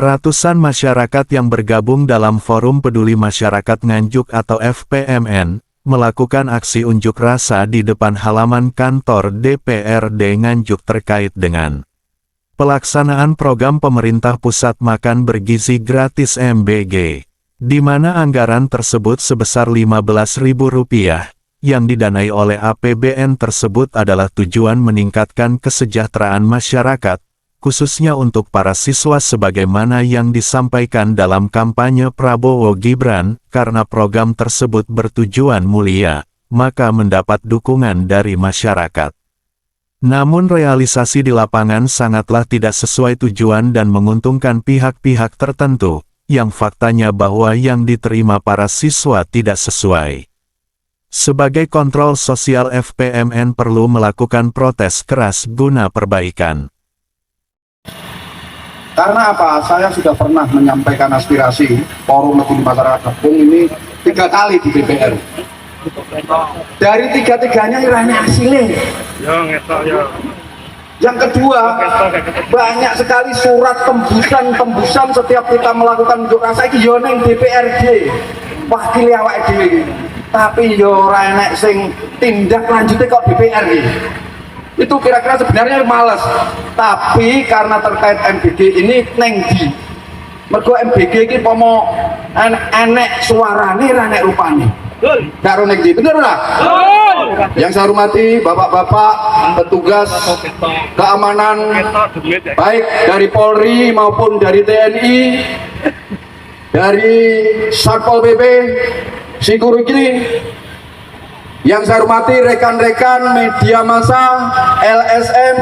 Ratusan masyarakat yang bergabung dalam Forum Peduli Masyarakat Nganjuk atau FPMN, melakukan aksi unjuk rasa di depan halaman kantor DPRD Nganjuk terkait dengan pelaksanaan program pemerintah pusat makan bergizi gratis MBG, di mana anggaran tersebut sebesar Rp15.000, yang didanai oleh APBN tersebut adalah tujuan meningkatkan kesejahteraan masyarakat, khususnya untuk para siswa sebagaimana yang disampaikan dalam kampanye Prabowo Gibran, karena program tersebut bertujuan mulia, maka mendapat dukungan dari masyarakat. Namun realisasi di lapangan sangatlah tidak sesuai tujuan dan menguntungkan pihak-pihak tertentu, yang faktanya bahwa yang diterima para siswa tidak sesuai. Sebagai kontrol sosial FPMN perlu melakukan protes keras guna perbaikan. Karena apa? Saya sudah pernah menyampaikan aspirasi Forum Peduli Masyarakat Kampung ini 3 kali di DPR. Dari tiga-tiganya irane hasilnya. Yang kedua, banyak sekali surat tembusan setiap kita melakukan unjuk rasa iki yo ning DPRD. Wakil awake dhewe. Tapi yo ora enek sing tindak lanjutnya kok DPR iki. Itu kira-kira sebenarnya males, tapi karena terkait MBG ini neng di mergo MBG ini pomo enek suarane ra enek rupane karo neng di, bener lah. Yang saya hormati bapak-bapak petugas keamanan baik dari Polri maupun dari TNI, dari Satpol PP, Security. Yang saya hormati rekan-rekan media massa, LSM,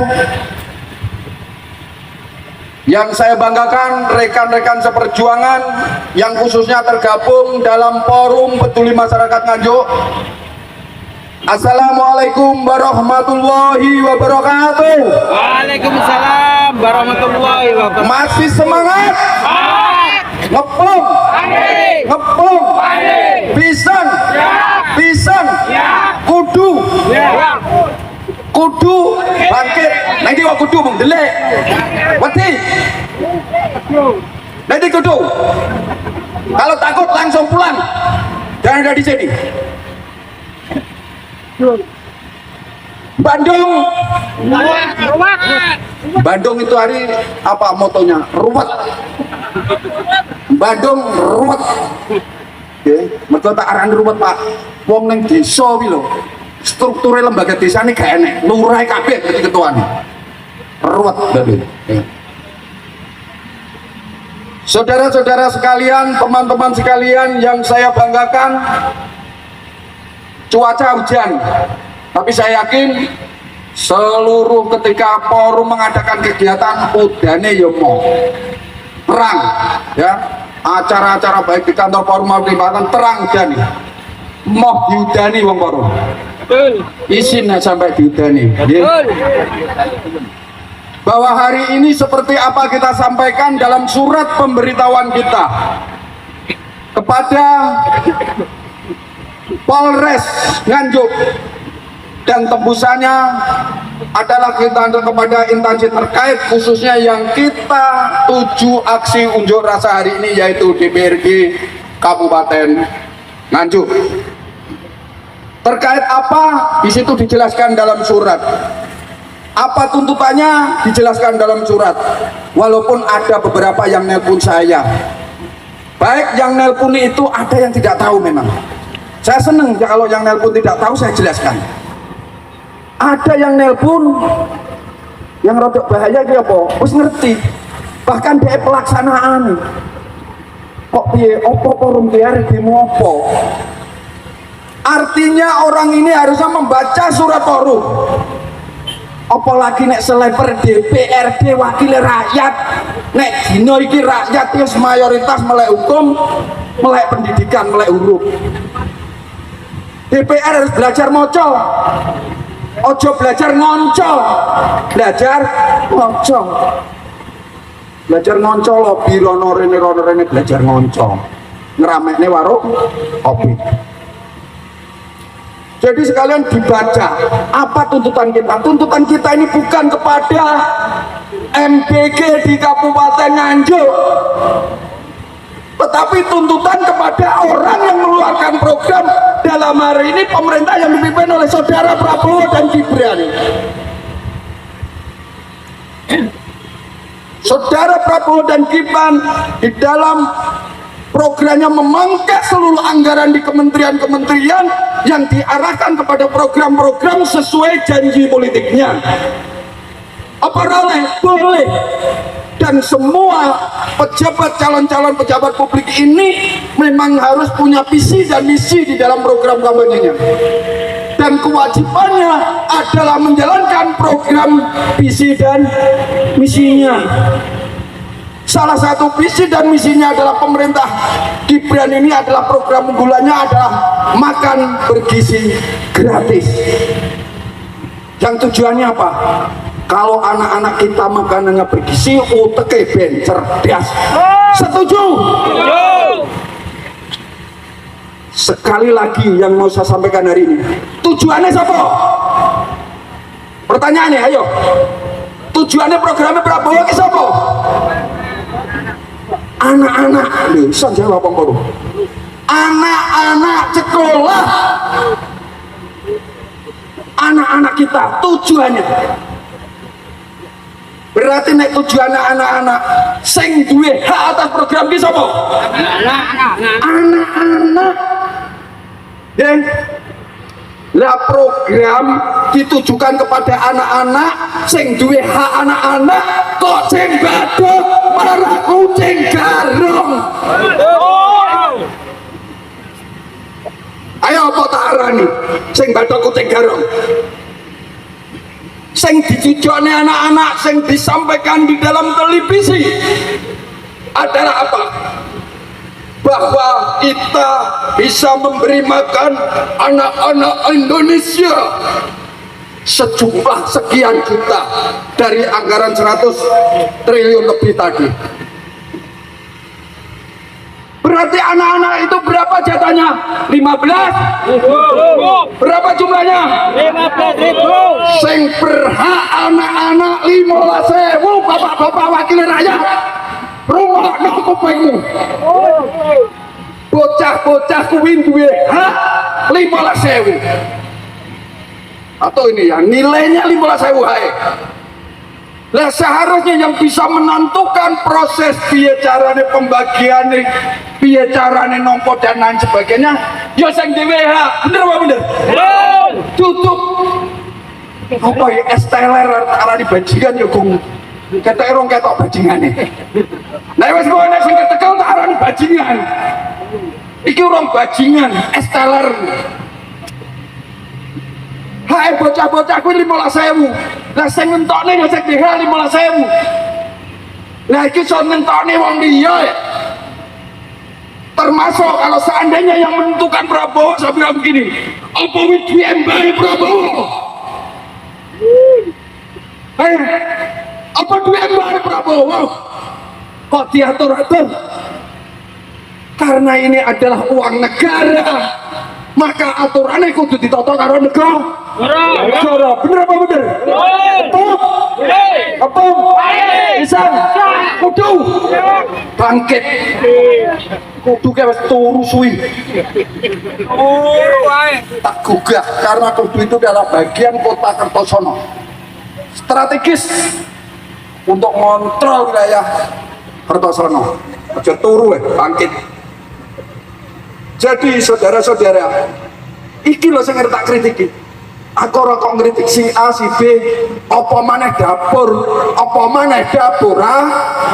yang saya banggakan rekan-rekan seperjuangan yang khususnya tergabung dalam Forum Peduli Masyarakat Nganjuk. Assalamualaikum warahmatullahi wabarakatuh. Waalaikumsalam warahmatullahi wabarakatuh. Masih semangat? Ngepung? Ngepung? Pisang? Pisang? Kudu? Kudu bangkit. Nanti kok kudu mung delik. Wedi. Nanti kudu. Kalau takut langsung pulang. Jangan ada di sini. Bandung. Bandung itu hari apa motonya? Ruwet. Bandung ruwet. Oke, mergo tak aran ruwet, Pak. Wong ning desa kuwi lho. Strukture lembaga desa ini gak enek, lurah kabeh dadi ketuane. Ruwet Bandung. Saudara-saudara sekalian, teman-teman sekalian yang saya banggakan, cuaca hujan. Tapi saya yakin seluruh ketika forum mengadakan kegiatan udane yo mau terang ya, acara-acara baik di kantor forum maupun di bahkan terang udani mau diudani wong forum izin sampai diudani bahwa hari ini seperti apa kita sampaikan dalam surat pemberitahuan kita kepada Polres Nganjuk, dan tembusannya adalah kita kepada instansi terkait khususnya yang kita tuju aksi unjuk rasa hari ini, yaitu DPRD Kabupaten Nganjuk. Terkait apa? Di situ dijelaskan dalam surat. Apa tuntutannya? Dijelaskan dalam surat. Walaupun ada beberapa yang nelpon saya. Baik yang nelpon itu ada yang tidak tahu memang. Saya seneng kalau yang nelpon tidak tahu saya jelaskan. Ada yang nelpon yang rodok bahaya itu apa? Wis ngerti. Bahkan dia pelaksanaan. Kok piye opo forum DPRD mu opo? Artinya orang ini harusnya membaca surat forum. Apalagi nek seleper DPRD wakil rakyat, nek dino iki rakyat wis mayoritas melek hukum, melek pendidikan, melek huruf. DPR harus belajar moco. Ojo belajar ngonco, belajar ngonco, belajar ngonco lobby rono rene belajar ngonco, ngeramekne warung kopi. Jadi sekalian dibaca apa tuntutan kita. Tuntutan kita ini bukan kepada MBG di Kabupaten Nganjuk. Tetapi tuntutan kepada orang yang mengeluarkan program dalam hari ini pemerintah yang dipimpin oleh saudara Prabowo dan Gibran. Saudara Prabowo dan Gibran di dalam programnya memangkas seluruh anggaran di kementerian-kementerian yang diarahkan kepada program-program sesuai janji politiknya. Apa boleh? Boleh. Dan semua pejabat, calon-calon pejabat publik ini memang harus punya visi dan misi di dalam program kampanyenya. Dan kewajibannya adalah menjalankan program visi dan misinya. Salah satu visi dan misinya adalah pemerintah Gibran ini adalah program unggulannya adalah makan bergizi gratis. Yang tujuannya apa? Kalau anak-anak kita makanannya bergizi, uteke ben cerdas. Setuju? Sekali lagi yang mau saya sampaikan hari ini, tujuannya siapa? Pertanyaannya, ayo. Tujuannya programnya Prabowo ke siapa? Anak-anak, bisa jawab apa baru? Anak-anak sekolah, anak-anak kita tujuannya. Berarti nek tujuannya anak-anak sing duwe hak atas program ki sapa? Anak-anak. Dan lah program ditujukan kepada anak-anak sing duwe hak anak-anak kok sing badhe malah kucing garong. Ayo apa tak arani sing badhe kucing garong? Sing ditujokne anak-anak sing disampaikan di dalam televisi adalah apa? Bahwa kita bisa memberi makan anak-anak Indonesia sejumlah sekian juta dari anggaran 100 triliun lebih tadi. Berarti anak-anak itu berapa jatahnya? 15? Berapa jumlahnya? 15.000. Sing berhak anak-anak 15.000, bapak-bapak wakil rakyat. Rungokno kupingmu. Bocah-bocah kuwi duwe hak 15.000. Atau ini ya, nilainya 15.000 hae. Lah seharusnya yang bisa menentukan proses piye carane pembagian, piye carane nompo dan lain sebagainya, ya sing dhewe hak. Bener apa bener? Bener. Tutup. Apa ya esteler arane bajingan ya Gung. Ketek rong ketok bajingane. Lah wis ngono sing ketekel tak arani bajingan. Iki rong bajingan, esteler. Hai bocah-bocah kuwi 15.000. Lah sing ngentokne ya sing dhewe 15.000. Lah iki iso ngentokne wong liya ya. Termasuk kalau seandainya yang menentukan Prabowo saya bilang begini, apa wis duwe mbare Prabowo? Apa duwe mbare Prabowo? Kok diatur-atur? Karena ini adalah uang negara, maka aturannya kudu ditata karo negara. Bener apa bener? Apa? Bisa? Kudu bangkit. Kudu ke wis turu suwi. Tak gugah karena kudu itu adalah bagian kota Kertosono. Strategis untuk mengontrol wilayah Kertosono. Aja turu bangkit. Jadi saudara-saudara, iki lho sing tak kritiki. Aku ora kok ngritik si A, si B, apa maneh dapur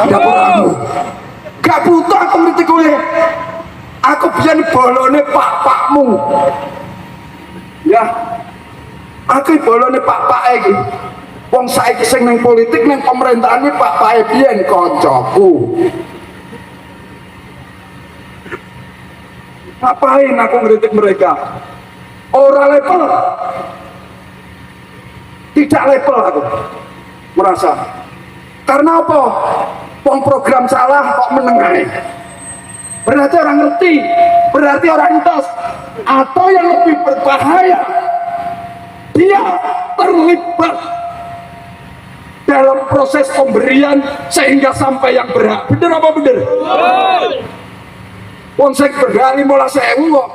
dapurmu. Gak butuh aku ngritik kowe. Aku biyen bolone pak-pakmu. Ya. Aku bolone pak-pake iki. Wong saiki sing ning politik ning pemerintahan iki pak-pake biyen kancaku. Ngapain aku ngeritik mereka? Orang level, tidak level aku merasa. Karena apa? Program salah kok menengahi. Berarti orang ngerti, berarti orang entos. Atau yang lebih berbahaya, dia terlibat dalam proses pemberian sehingga sampai yang berhak. Bener apa bener? Wong sing berhak 15.000 kok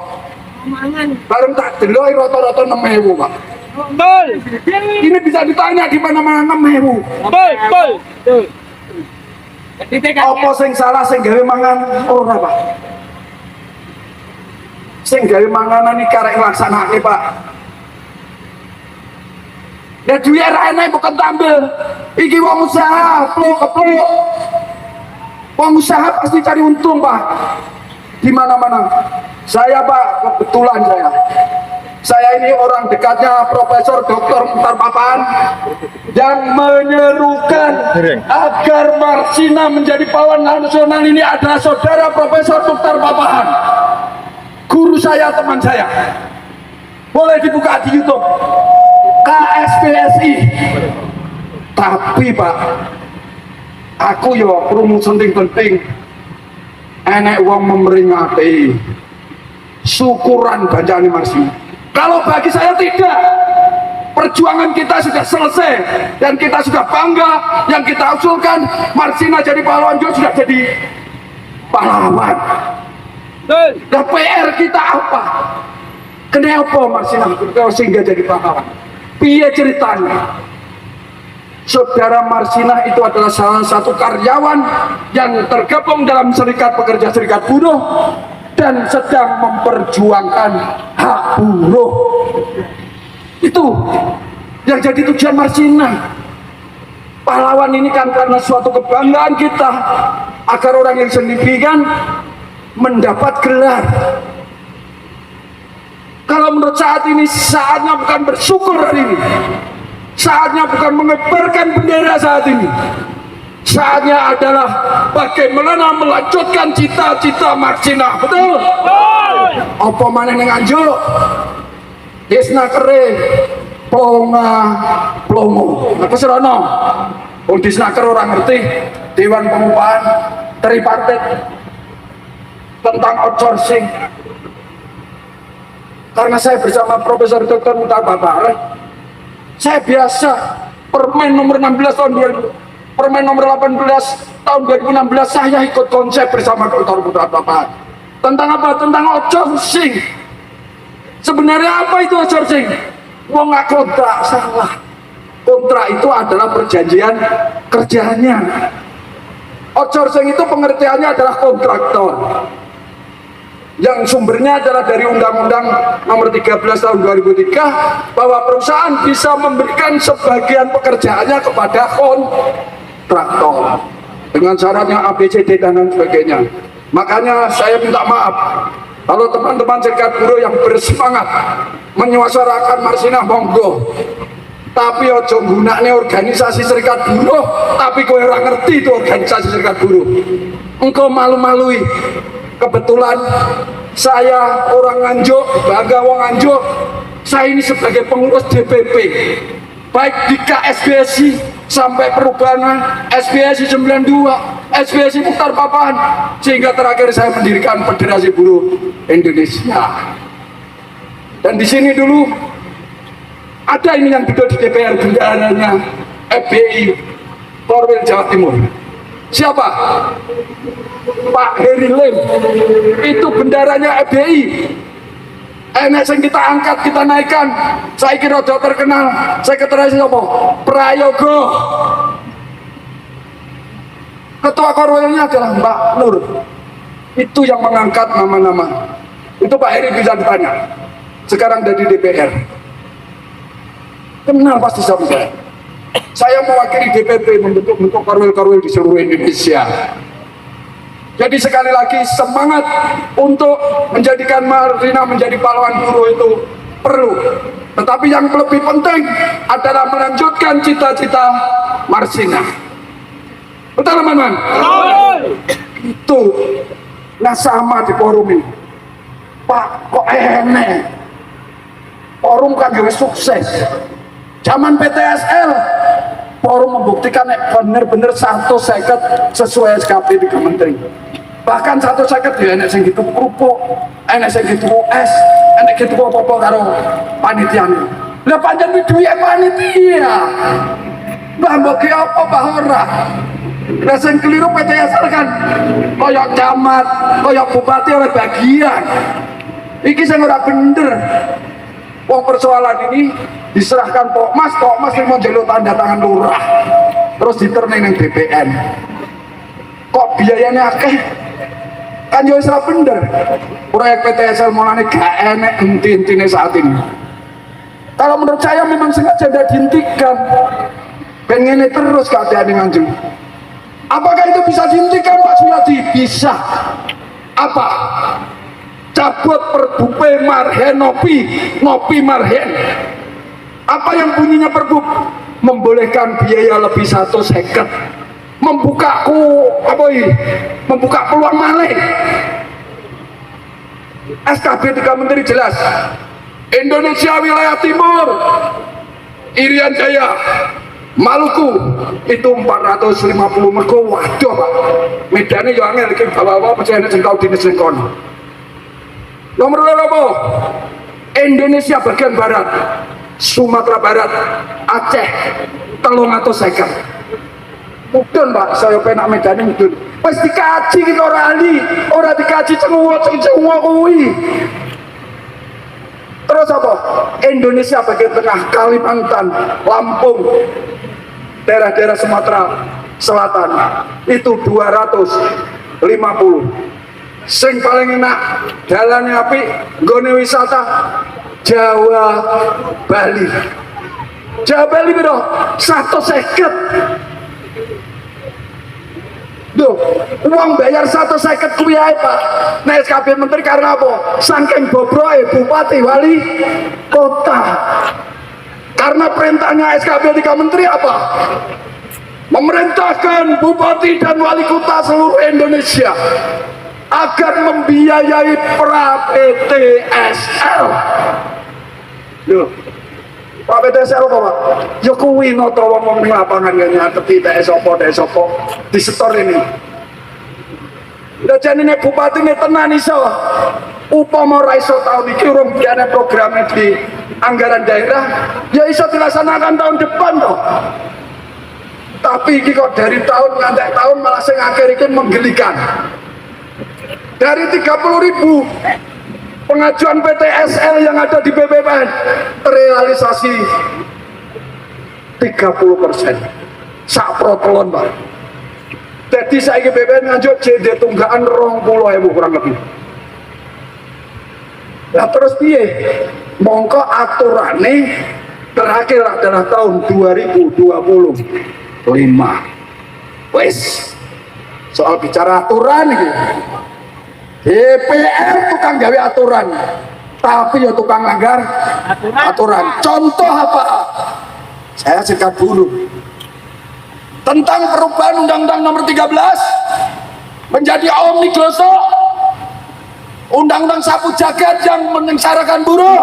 bareng tak delok rata-rata 6.000 Pak. Betul. Ini bisa ditanya di mana-mana 6.000. Betul. Apa sing salah sing gawe mangan ora Pak? Sing gawe manganan iki karek nglaksanake Pak. Nah duit ra enek bukan tampil. Iki wong usaha, pluk-pluk. Wong usaha pasti cari untung Pak. Di mana-mana. Saya Pak, kebetulan saya ini orang dekatnya Profesor Dr. Muchtar Papahan yang menyerukan agar Marsina menjadi pahlawan nasional ini adalah saudara Profesor Muchtar Papahan, guru saya, teman saya. Boleh dibuka di YouTube KSPSI. Tapi Pak, aku yo krungu penting enek wong memperingati syukuran bacaan Marsina. Kalau bagi saya tidak, perjuangan kita sudah selesai dan kita sudah bangga. Yang kita usulkan Marsina jadi pahlawan juga sudah jadi pahlawan. Dan PR kita apa? Kenapa Marsina sehingga jadi pahlawan? Piye ceritanya? Saudara Marsina itu adalah salah satu karyawan yang tergabung dalam serikat pekerja serikat buruh dan sedang memperjuangkan hak buruh. Itu yang jadi tujuan Marsina. Pahlawan ini kan karena suatu kebanggaan kita agar orang yang sendirian mendapat gelar. Kalau menurut saat ini, saatnya bukan bersyukur hari ini, saatnya bukan mengibarkan bendera saat ini. Saatnya adalah bagaimana melanjutkan cita-cita Marsina. Betul? Apa mana yang Nganjuk? Desna kere, plongo. Apa serono? Wong Disnaker orang ngerti Dewan Pengupahan tripartit tentang outsourcing. Karena saya bersama Profesor Dr. Muchtar Papahan, saya biasa Permen nomor 16 tahun 2000. Permen nomor 18 tahun 2016 saya ikut konsep bersama Dr. Muchtar Papahan. Tentang apa? Tentang outsourcing. Sebenarnya apa itu outsourcing? Wong nggak kontrak, salah. Kontrak itu adalah perjanjian kerjanya. Outsourcing itu pengertiannya adalah kontraktor. Yang sumbernya adalah dari Undang-Undang nomor 13 tahun 2003 bahwa perusahaan bisa memberikan sebagian pekerjaannya kepada kontraktor dengan syaratnya ABCD dan lain sebagainya. Makanya saya minta maaf kalau teman-teman serikat buruh yang bersemangat menyuarakan Marsina, monggo, tapi ojo gunakne organisasi serikat buruh tapi kowe ora ngerti itu organisasi serikat buruh, engkau malu-malui. Kebetulan saya orang Nganjuk, bangga wong Nganjuk. Saya ini sebagai pengurus DPP baik di KSBSI sampai perubahan SBSI 92, SBSI Muchtar Papahan, sehingga terakhir saya mendirikan Federasi Buruh Indonesia. Dan di sini dulu ada ini yang duduk di DPR, bendaranya FBI Korwil Jawa Timur. Siapa? Pak Heri Lim. Itu bendaranya FBI. Enak yang kita angkat, kita naikkan. Saya kira udah terkenal. Sekretaris apa? Prayogo. Ketua Korwilnya adalah Mbak Nur. Itu yang mengangkat nama-nama. Itu Pak Heri bisa ditanya. Sekarang dari DPR. Kenal pasti sama saya. Saya mewakili DPP membentuk Korwil-Korwil di seluruh Indonesia. Jadi sekali lagi semangat untuk menjadikan Marsina menjadi pahlawan buruh itu perlu. Tetapi yang lebih penting adalah melanjutkan cita-cita Marsina. Betul teman-teman? Itu. Nah sama di forum ini. Pak kok enek? Forum kan harus sukses. Zaman PTSL, forum membuktikan benar-benar 150 sesuai SKP di Kementerian. Bahkan 150 ya enek sing gitu kerupuk, enek sing gitu es, enek gitu apa-apa karo panitia. Lah pancen duwe panitia. Mbah mbok ki apa Mbah ora? Lah sing keliru PTSL kan kaya camat, kaya bupati oleh bagian. Iki sing ora bener. Wong persoalan ini diserahkan Pak Mas yang mau njaluk tanda tangan lurah. Terus diterni ning BPN. Kok biayanya akeh? Kan yo wis ora bener. Proyek PTSL mulane gak enek henti-hentine saat ini. Kalau menurut saya memang sengaja tidak dihentikan. Pengen terus keadaan yang anjing. Apakah itu bisa dihentikan Pak Suyadi? Bisa. Apa? Cabut Perbup Marhen Nopi Marhen. Apa yang bunyinya Perbup? Membolehkan biaya lebih 1 seket. Membuka peluang malih. SKB 3 Menteri jelas. Indonesia wilayah timur, Irian Jaya, Maluku itu 450 mergo. Waduh Pak, medane yo angel iki bawa-bawa percaya sing tau dinas ning kono. Nomor 2 Indonesia bagian barat, Sumatera Barat, Aceh 350. Mudun Pak, saya penak medane mudun. Wis dikaji iki ora ahli, ora dikaji cenguwo kuwi. Terus apa? Indonesia bagian tengah, Kalimantan, Lampung, daerah-daerah Sumatera Selatan itu 250. Sing paling enak dalannya api nggone wisata Jawa Bali. Jawa Bali biro 150. Duh, uang bayar 150 kuwi ae Pak. Nah SKB Menteri karena apa? Saking bobroke bupati wali kota. Karena perintahnya SKB 3 Menteri apa? Memerintahkan bupati dan wali kota seluruh Indonesia agar membiayai pra-PTSL. Duh, Pak PTSL apa Pak? Ya kuwi nata wong ning lapangan ya nyatet TS apa disetor ini. Lah janine bupati ini tenan iso. Upama ora iso tahun iki urung biane programnya di anggaran daerah, ya iso dilaksanakan tahun depan toh. Tapi iki kok dari tahun ngantek tahun malah sing akhir iki menggelikan. Dari 30.000 pengajuan PTSL yang ada di BPN terrealisasi 30%. Sak protelon Pak. Jadi saiki BPN ngajuk JD tunggakan 20.000 kurang lebih. Nah terus piye? Mongko aturane terakhir adalah tahun 2025. Wes. Soal bicara aturan iki. DPR tukang gawe aturan, tapi ya tukang langgar aturan. Contoh apa? Saya singkat dulu. Tentang perubahan Undang-Undang Nomor 13 menjadi Omnibus Law, Undang-Undang Sapu Jagat yang menyengsarakan buruh,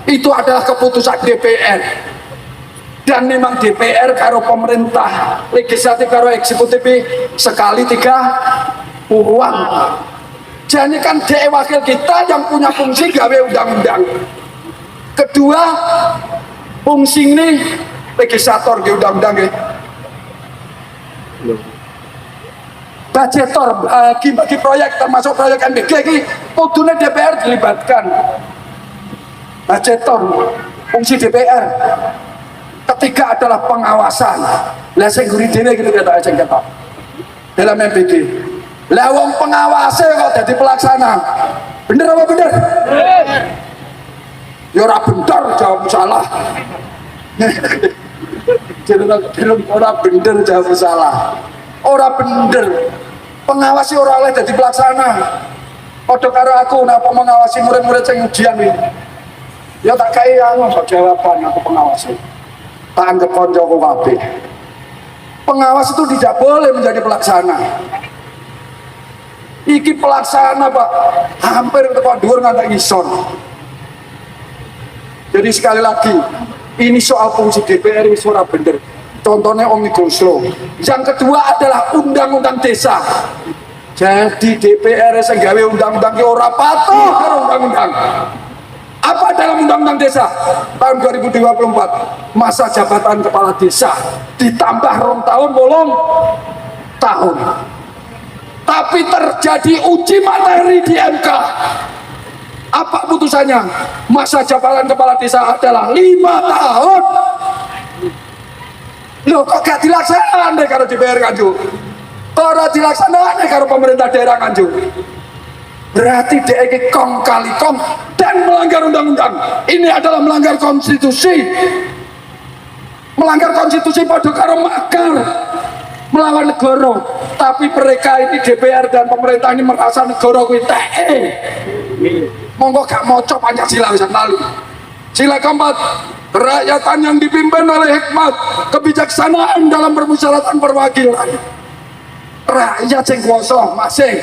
itu adalah keputusan DPR. Dan memang DPR karo pemerintah, legislatif karo eksekutif sekali 3 uang. Jadi kan DE wakil kita yang punya fungsi gawe undang-undang. Kedua, fungsi ini legislator di undang-undang ya. Budgetor bagi proyek termasuk proyek MBG ini kudune DPR dilibatkan. Budgetor fungsi DPR. Ketiga adalah pengawasan. Lah sing guri dhewe gitu kata dalam MBG. Lah wong pengawase kok jadi pelaksana. Bener apa bener? Ya ora bener, jawab salah. Jadi ora bener jawab salah. Ora bener. Pengawasi ora oleh jadi pelaksana. Padha karo aku napa mengawasi murid-murid sing ujian iki. Ya tak kai anu jawaban aku pengawasi. Tak anggap koncoku kabeh. Pengawas itu tidak boleh menjadi pelaksana. Iki pelaksana Pak, hampir tekan dhuwur ngantek ngisor. Jadi sekali lagi, ini soal fungsi DPR ini ora bener. Contohnya Omnibus Law. Yang kedua adalah undang-undang desa. Jadi DPR sing gawe undang-undang ki ora patuh karo undang-undang. Apa dalam undang-undang desa tahun 2024? Masa jabatan kepala desa ditambah 2 tahun bolong tahun. Tapi terjadi uji materi di MK. Apa putusannya? Masa jabatan kepala desa adalah 5 tahun. Loh kok gak dilaksanakan deh kalau DPR Nganjuk? Kok dilaksanakan deh kalau pemerintah daerah Nganjuk? Berarti DEK kong kali kong dan melanggar undang-undang. Ini adalah melanggar konstitusi. Melanggar konstitusi pada karo makar melawan negara. Tapi mereka ini DPR dan pemerintah ini merasa negara kuwi TE. Monggo gak moco Pancasila bisa lalu. Sila keempat, kerakyatan yang dipimpin oleh hikmat, kebijaksanaan dalam permusyawaratan perwakilan. Rakyat sing kuasa masing.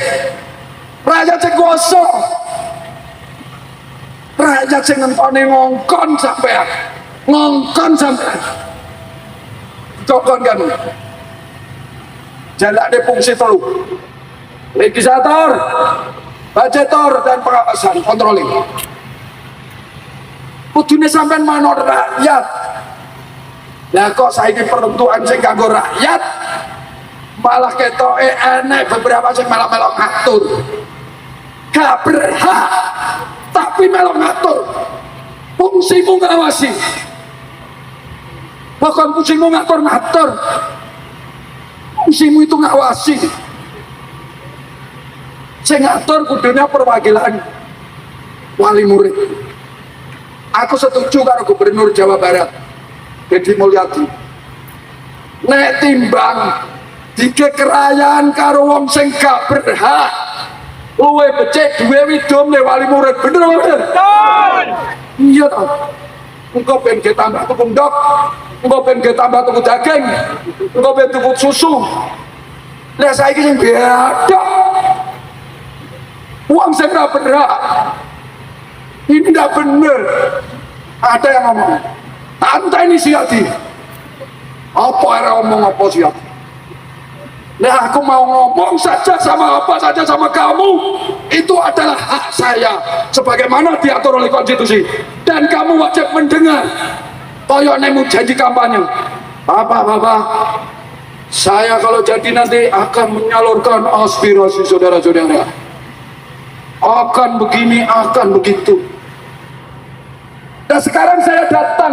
Rakyat sing kuasa. Rakyat sing ngentoni ngongkon sampean. Ngongkon sampean. Cokon kan. Jalak de fungsi telu. Legislator, budgetor dan pengawasan, controlling. Kudune sampean manut rakyat. Lah kok saiki peruntukan sing kanggo rakyat malah ketoke enek beberapa sing malah melok ngatur. Gak berhak tapi melok ngatur. Fungsimu ngawasi. Bukan fungsimu ngatur-ngatur. Fungsimu itu ngawasi. Sing ngatur kudunya perwakilan wali murid. Aku setuju karo Gubernur Jawa Barat Deddy Mulyadi. Nek timbang dikekerayaan karo wong sing gak berhak luwe becik duwe widom le wali murid, bener apa bener? Iya toh. Engko ben ge tambah tuku ndok, engko ben ge tambah tuku daging, engko ben tuku susu. Lah saiki sing biadab uang sing gak berhak. Ini gak bener. Ada yang ngomong tante ini siati apa era ngomong apa siati. Nah aku mau ngomong saja sama apa saja sama kamu, itu adalah hak saya sebagaimana diatur oleh konstitusi, dan kamu wajib mendengar. Koyok nemu janji kampanye bapak, saya kalau jadi nanti akan menyalurkan aspirasi saudara-saudara, akan begini, akan begitu. Dan sekarang saya datang,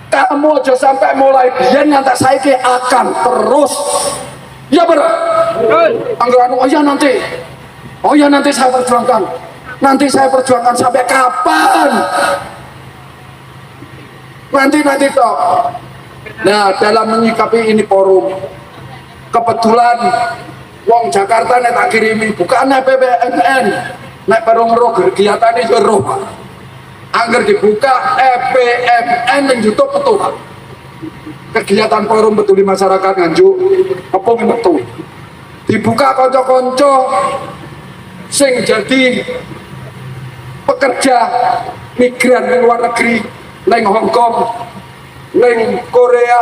kamu aja sampai mulai biyen ngantek saiki akan terus. Ya benar. Anggaran oh ya nanti saya perjuangkan. Nanti saya perjuangkan sampai kapan? Nanti toh. Nah, dalam menyikapi ini forum, kebetulan wong Jakarta nek tak kirimi bukan PPNN, nek bareng roh kegiatan iki roh. Angger dibuka EPMN yang YouTube betul. Kegiatan forum peduli masyarakat Nganjuk kepung betul. Dibuka konco-konco sing jadi pekerja migran di luar negeri, neng Hong Kong, neng Korea,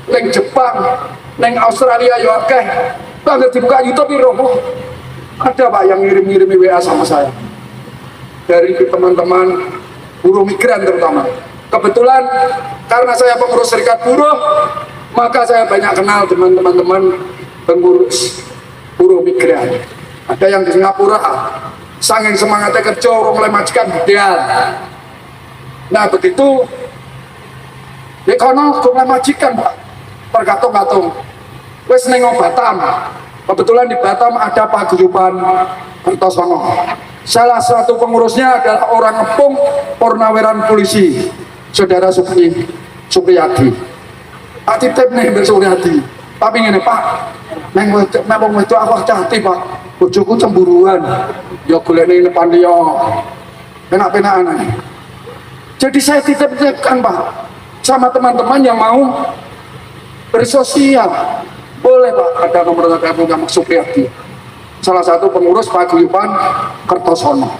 neng Jepang, neng Australia ya akeh. Angger dibuka YouTube roh. Ada Pak yang ngirim WA sama saya dari teman-teman buruh migran terutama. Kebetulan karena saya pengurus serikat buruh, maka saya banyak kenal teman-teman pengurus buruh migran. Ada yang di Singapura, saking semangatnya kerja orang mulai majikan budal. Nah begitu di kono mulai majikan Pak, pergatung-gatung. Wes ning Batam. Kebetulan di Batam ada paguyuban Kertosono. Salah satu pengurusnya adalah orang ngepung Purnaweran Polisi, Saudara Supriyadi. Pak titip nih Mbak Supriyadi. Tapi ngene Pak, neng wong wedok aku hati Pak. Bojoku cemburuan. Ya golekne depan dia. Penak-penakan ae. Jadi saya titip-titipkan Pak sama teman-teman yang mau bersosial. Boleh Pak, ada nomor telepon Pak Supriyadi. Salah satu pengurus paguyuban Kertosono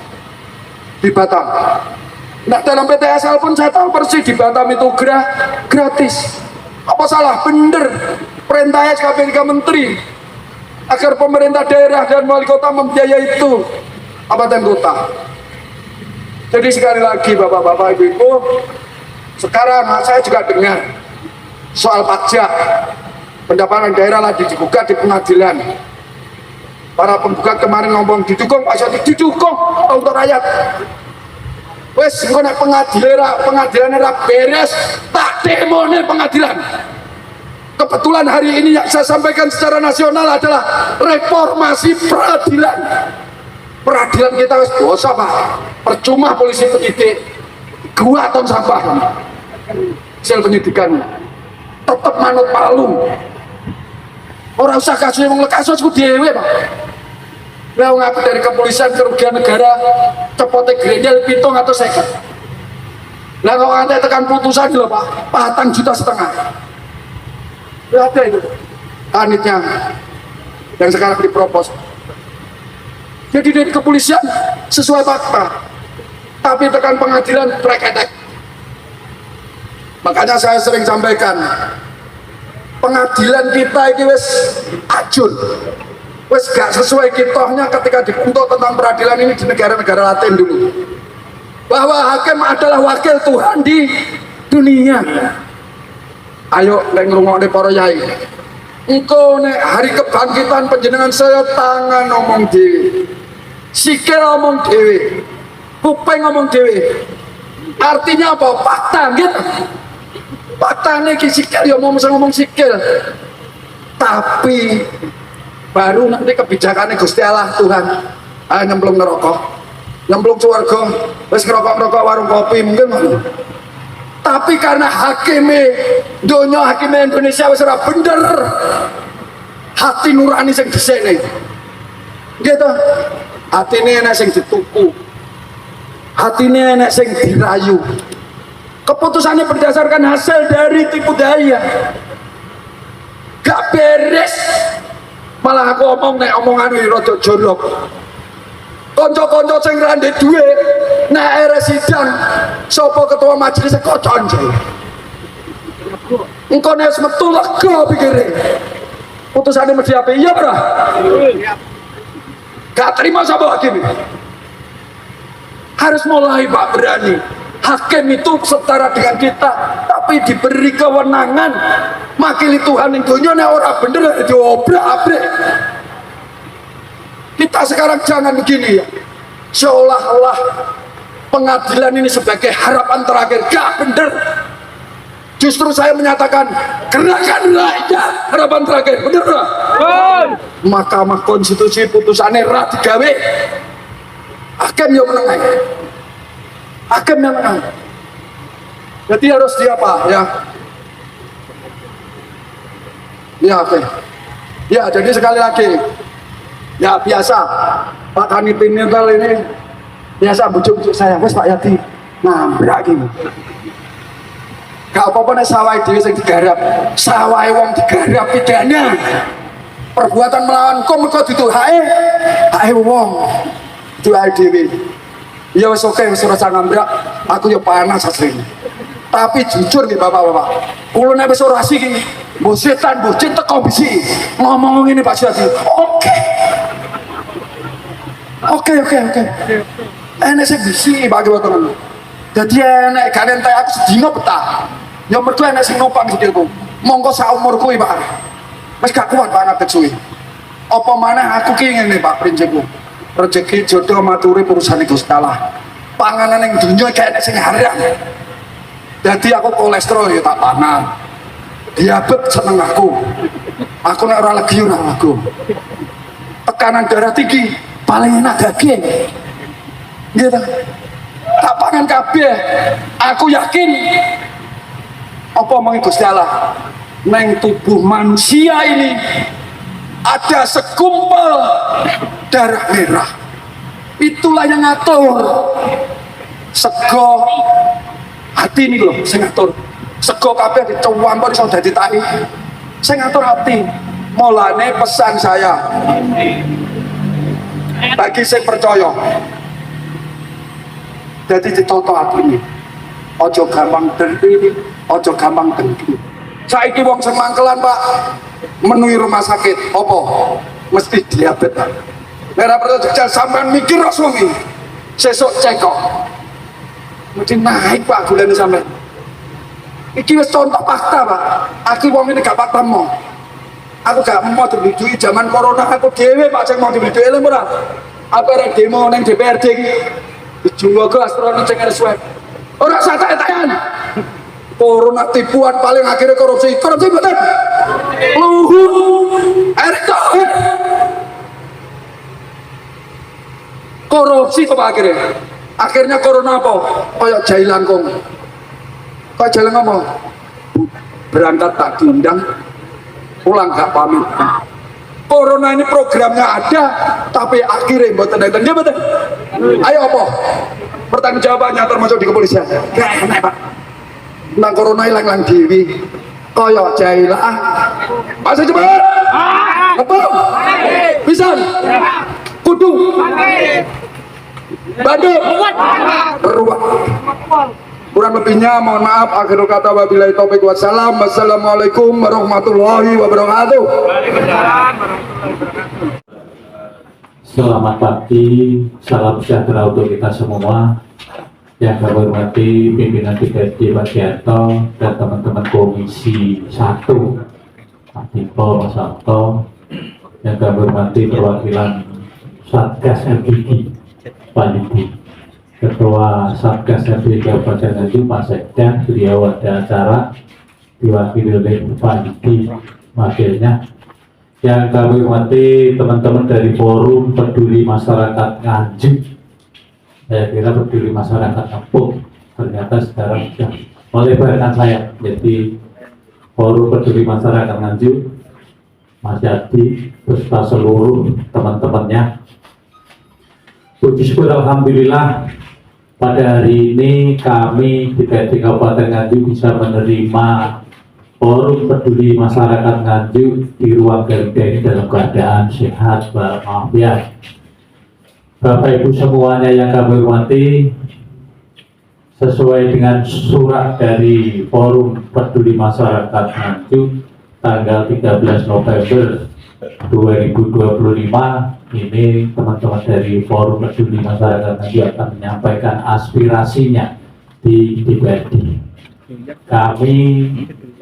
di Batam. Nah dalam PTSL pun saya tahu persis di Batam itu gratis. Apa salah? Bener. Perintah SKP 3 Menteri agar pemerintah daerah dan wali kota membiayai itu kabupaten kota. Jadi sekali lagi bapak-bapak ibu-ibu, sekarang saya juga dengar soal pajak pendapatan daerah lagi digugat di pengadilan. Para penggugat kemarin ngomong didukung, Pak Soti didukung untuk rakyat. Wes engko nek pengadilan ra beres, tak demo nih pengadilan. Kebetulan hari ini yang saya sampaikan secara nasional adalah reformasi peradilan. Peradilan kita harus dosa Pak. Percuma polisi penyidik gua ton sampah. Sel penyidikan tetap manut palu. Orang usah kasusnya wong kasus ku dhewe Pak. Lah wong aku dari kepolisian kerugian negara cepote grendel 7 atau 50. Lah kok nganti tekan putusan lho Pak, 4,5 juta. Ya ada itu anitnya yang sekarang dipropos. Jadi dari kepolisian sesuai fakta, tapi tekan pengadilan preketek. Makanya saya sering sampaikan, pengadilan kita ini wes ajun, wes gak sesuai kitohnya ketika dibentuk tentang peradilan ini di negara-negara Latin dulu, bahwa hakim adalah wakil Tuhan di dunia. Ayo nek ngrungokne para yai, engko nek hari kebangkitan panjenengan saya tangan ngomong dhewe, sikil ngomong dhewe, kuping ngomong dhewe. Artinya apa? Fakta gitu. Faktane ki sikil ya ngomong sikil. Tapi baru nanti kebijakannya Gusti Allah Tuhan. Ayo nyemplung neraka, nyemplung swarga, wis ngerokok-ngerokok warung kopi mungkin ngono. Tapi karena hakime donya, hakime Indonesia wis ora bener, hati nurani sing disekne gitu, hatine enek sing dituku, hatine enek sing dirayu. Keputusannya berdasarkan hasil dari tipu daya, gak beres. Malah aku omong nek omongan iki rada jorok. Konco-konco sing randhe duwe nek ere sidang sapa ketua majelis kocon. Engko nek metu lega pikire. Putusane mesti apik iya ora? Gak terima sapa hakim. Harus mulai Pak berani. Hakim itu setara dengan kita, tapi diberi kewenangan makili Tuhan yang dunia nek ora bener diobrak-abrik. Kita sekarang jangan begini ya, seolah-olah pengadilan ini sebagai harapan terakhir. Gak bener. Justru saya menyatakan gerakan rakyat harapan terakhir. Bener gak? Mahkamah Konstitusi putusannya ra digawe, hakim yang menang, hakim yang menang. Jadi harus dia apa ya? Ya oke. Ya jadi sekali lagi, ya biasa Pak Kanipin ini biasa bujuk-bujuk saya, wes Pak Yati nambrak gini. Gak apa-apa nek sawah dhewe sing digarap, sawah wong digarap pidana. Perbuatan melawan hukum kok dudu hake wong. Itu hake dhewe. Ya wis oke wis ora nambrak, aku ya panas asline. Tapi jujur nggih Bapak-bapak, kula nek wis orasi iki, mbok setan mbok jin teko bisi ngomong ngene Pak Suyati. Oke. Enek sing bisi Pak Kewaton. Dadi enek gak entek aku sedina betah. Ya mergo enek sing numpang sikilku. Monggo sak umurku iki Pak. Wis gak kuat Pak ngadeg suwi. Apa maneh aku ki ngene Pak prinsipku. Rezeki jodoh maturi urusane Gusti Allah. Panganan ning donya gak enek sing haram. Dadi aku kolesterol ya tak pangan. Diabetes seneng aku. Aku nek ora legi ora lagu. Tekanan darah tinggi paling enak daging. Gitu. Tak pangan kabeh. Aku yakin apa omongi Gusti Allah, neng tubuh manusia ini ada segumpal darah merah. Itulah yang ngatur sego hati ini loh, saya ngatur sego kabeh dicampur iso dadi tai. Saya ngatur hati. Mulane pesan saya bagi saya percaya, jadi ditoto hati ini. Ojo gampang dengki, ojo gampang dengki. Saiki wong sing mangkelan Pak, menuhi rumah sakit, apa? Mesti diabetes. Nek ora perlu jajal sampean mikir suami. Sesuk cekok. mesti naik Pak gulane sampean. Iki wis contoh fakta Pak. Aku wong ini gak fakta mau. Aku gak mau dibidui zaman corona aku dhewe Pak sing mau dibidui lho ora. Aku arek demo nang DPRD iki. Dijunggo astronom sing swab. Ora satek-tekan. Corona tipuan paling akhirnya korupsi betul. Luhut, Erick Thohir. Korupsi apa akhirnya? Akhirnya corona apa? Kayak jailan kong. Kayak jailan ngomong. Berangkat tak diundang, pulang gak pamit. Corona ini programnya ada, tapi akhirnya buat tendang dia betul. Ayo apa? Pertanggung jawabannya termasuk di kepolisian. Gak enak Pak. Nang corona ilang-ilang dewi kaya jailah masa cepet apa bisa kudu Bandung beruang kurang lebihnya mohon maaf akhirul kata wabillahi taufiq wassalam. Wassalamualaikum warahmatullahi wabarakatuh. Selamat pagi, salam sejahtera untuk kita semua. Yang kami hormati pimpinan DPRD Pak Gianto dan teman-teman Komisi 1 Pak Tito, Mas Sabto. Yang kami hormati perwakilan Satgas LPG Pak Yudi, Ketua Satgas LPG Kabupaten Nganjuk Pak Sekda. Beliau ada acara diwakili oleh Pak Yudi wakilnya. Yang kami hormati teman-teman dari Forum Peduli Masyarakat Nganjuk. Saya kira peduli masyarakat kampung ternyata sekarang sudah melebarkan sayap. Jadi Forum Peduli Masyarakat Nganjuk, Mas Yadi beserta seluruh teman-temannya. Puji syukur alhamdulillah pada hari ini kami di DPRD Kabupaten Nganjuk bisa menerima Forum Peduli Masyarakat Nganjuk di ruang Garuda ini dalam keadaan sehat walafiat. Bapak Ibu semuanya yang kami hormati, sesuai dengan surat dari Forum Peduli Masyarakat Nganjuk tanggal 13 November 2025 ini teman-teman dari Forum Peduli Masyarakat Nganjuk akan menyampaikan aspirasinya di DPRD. Kami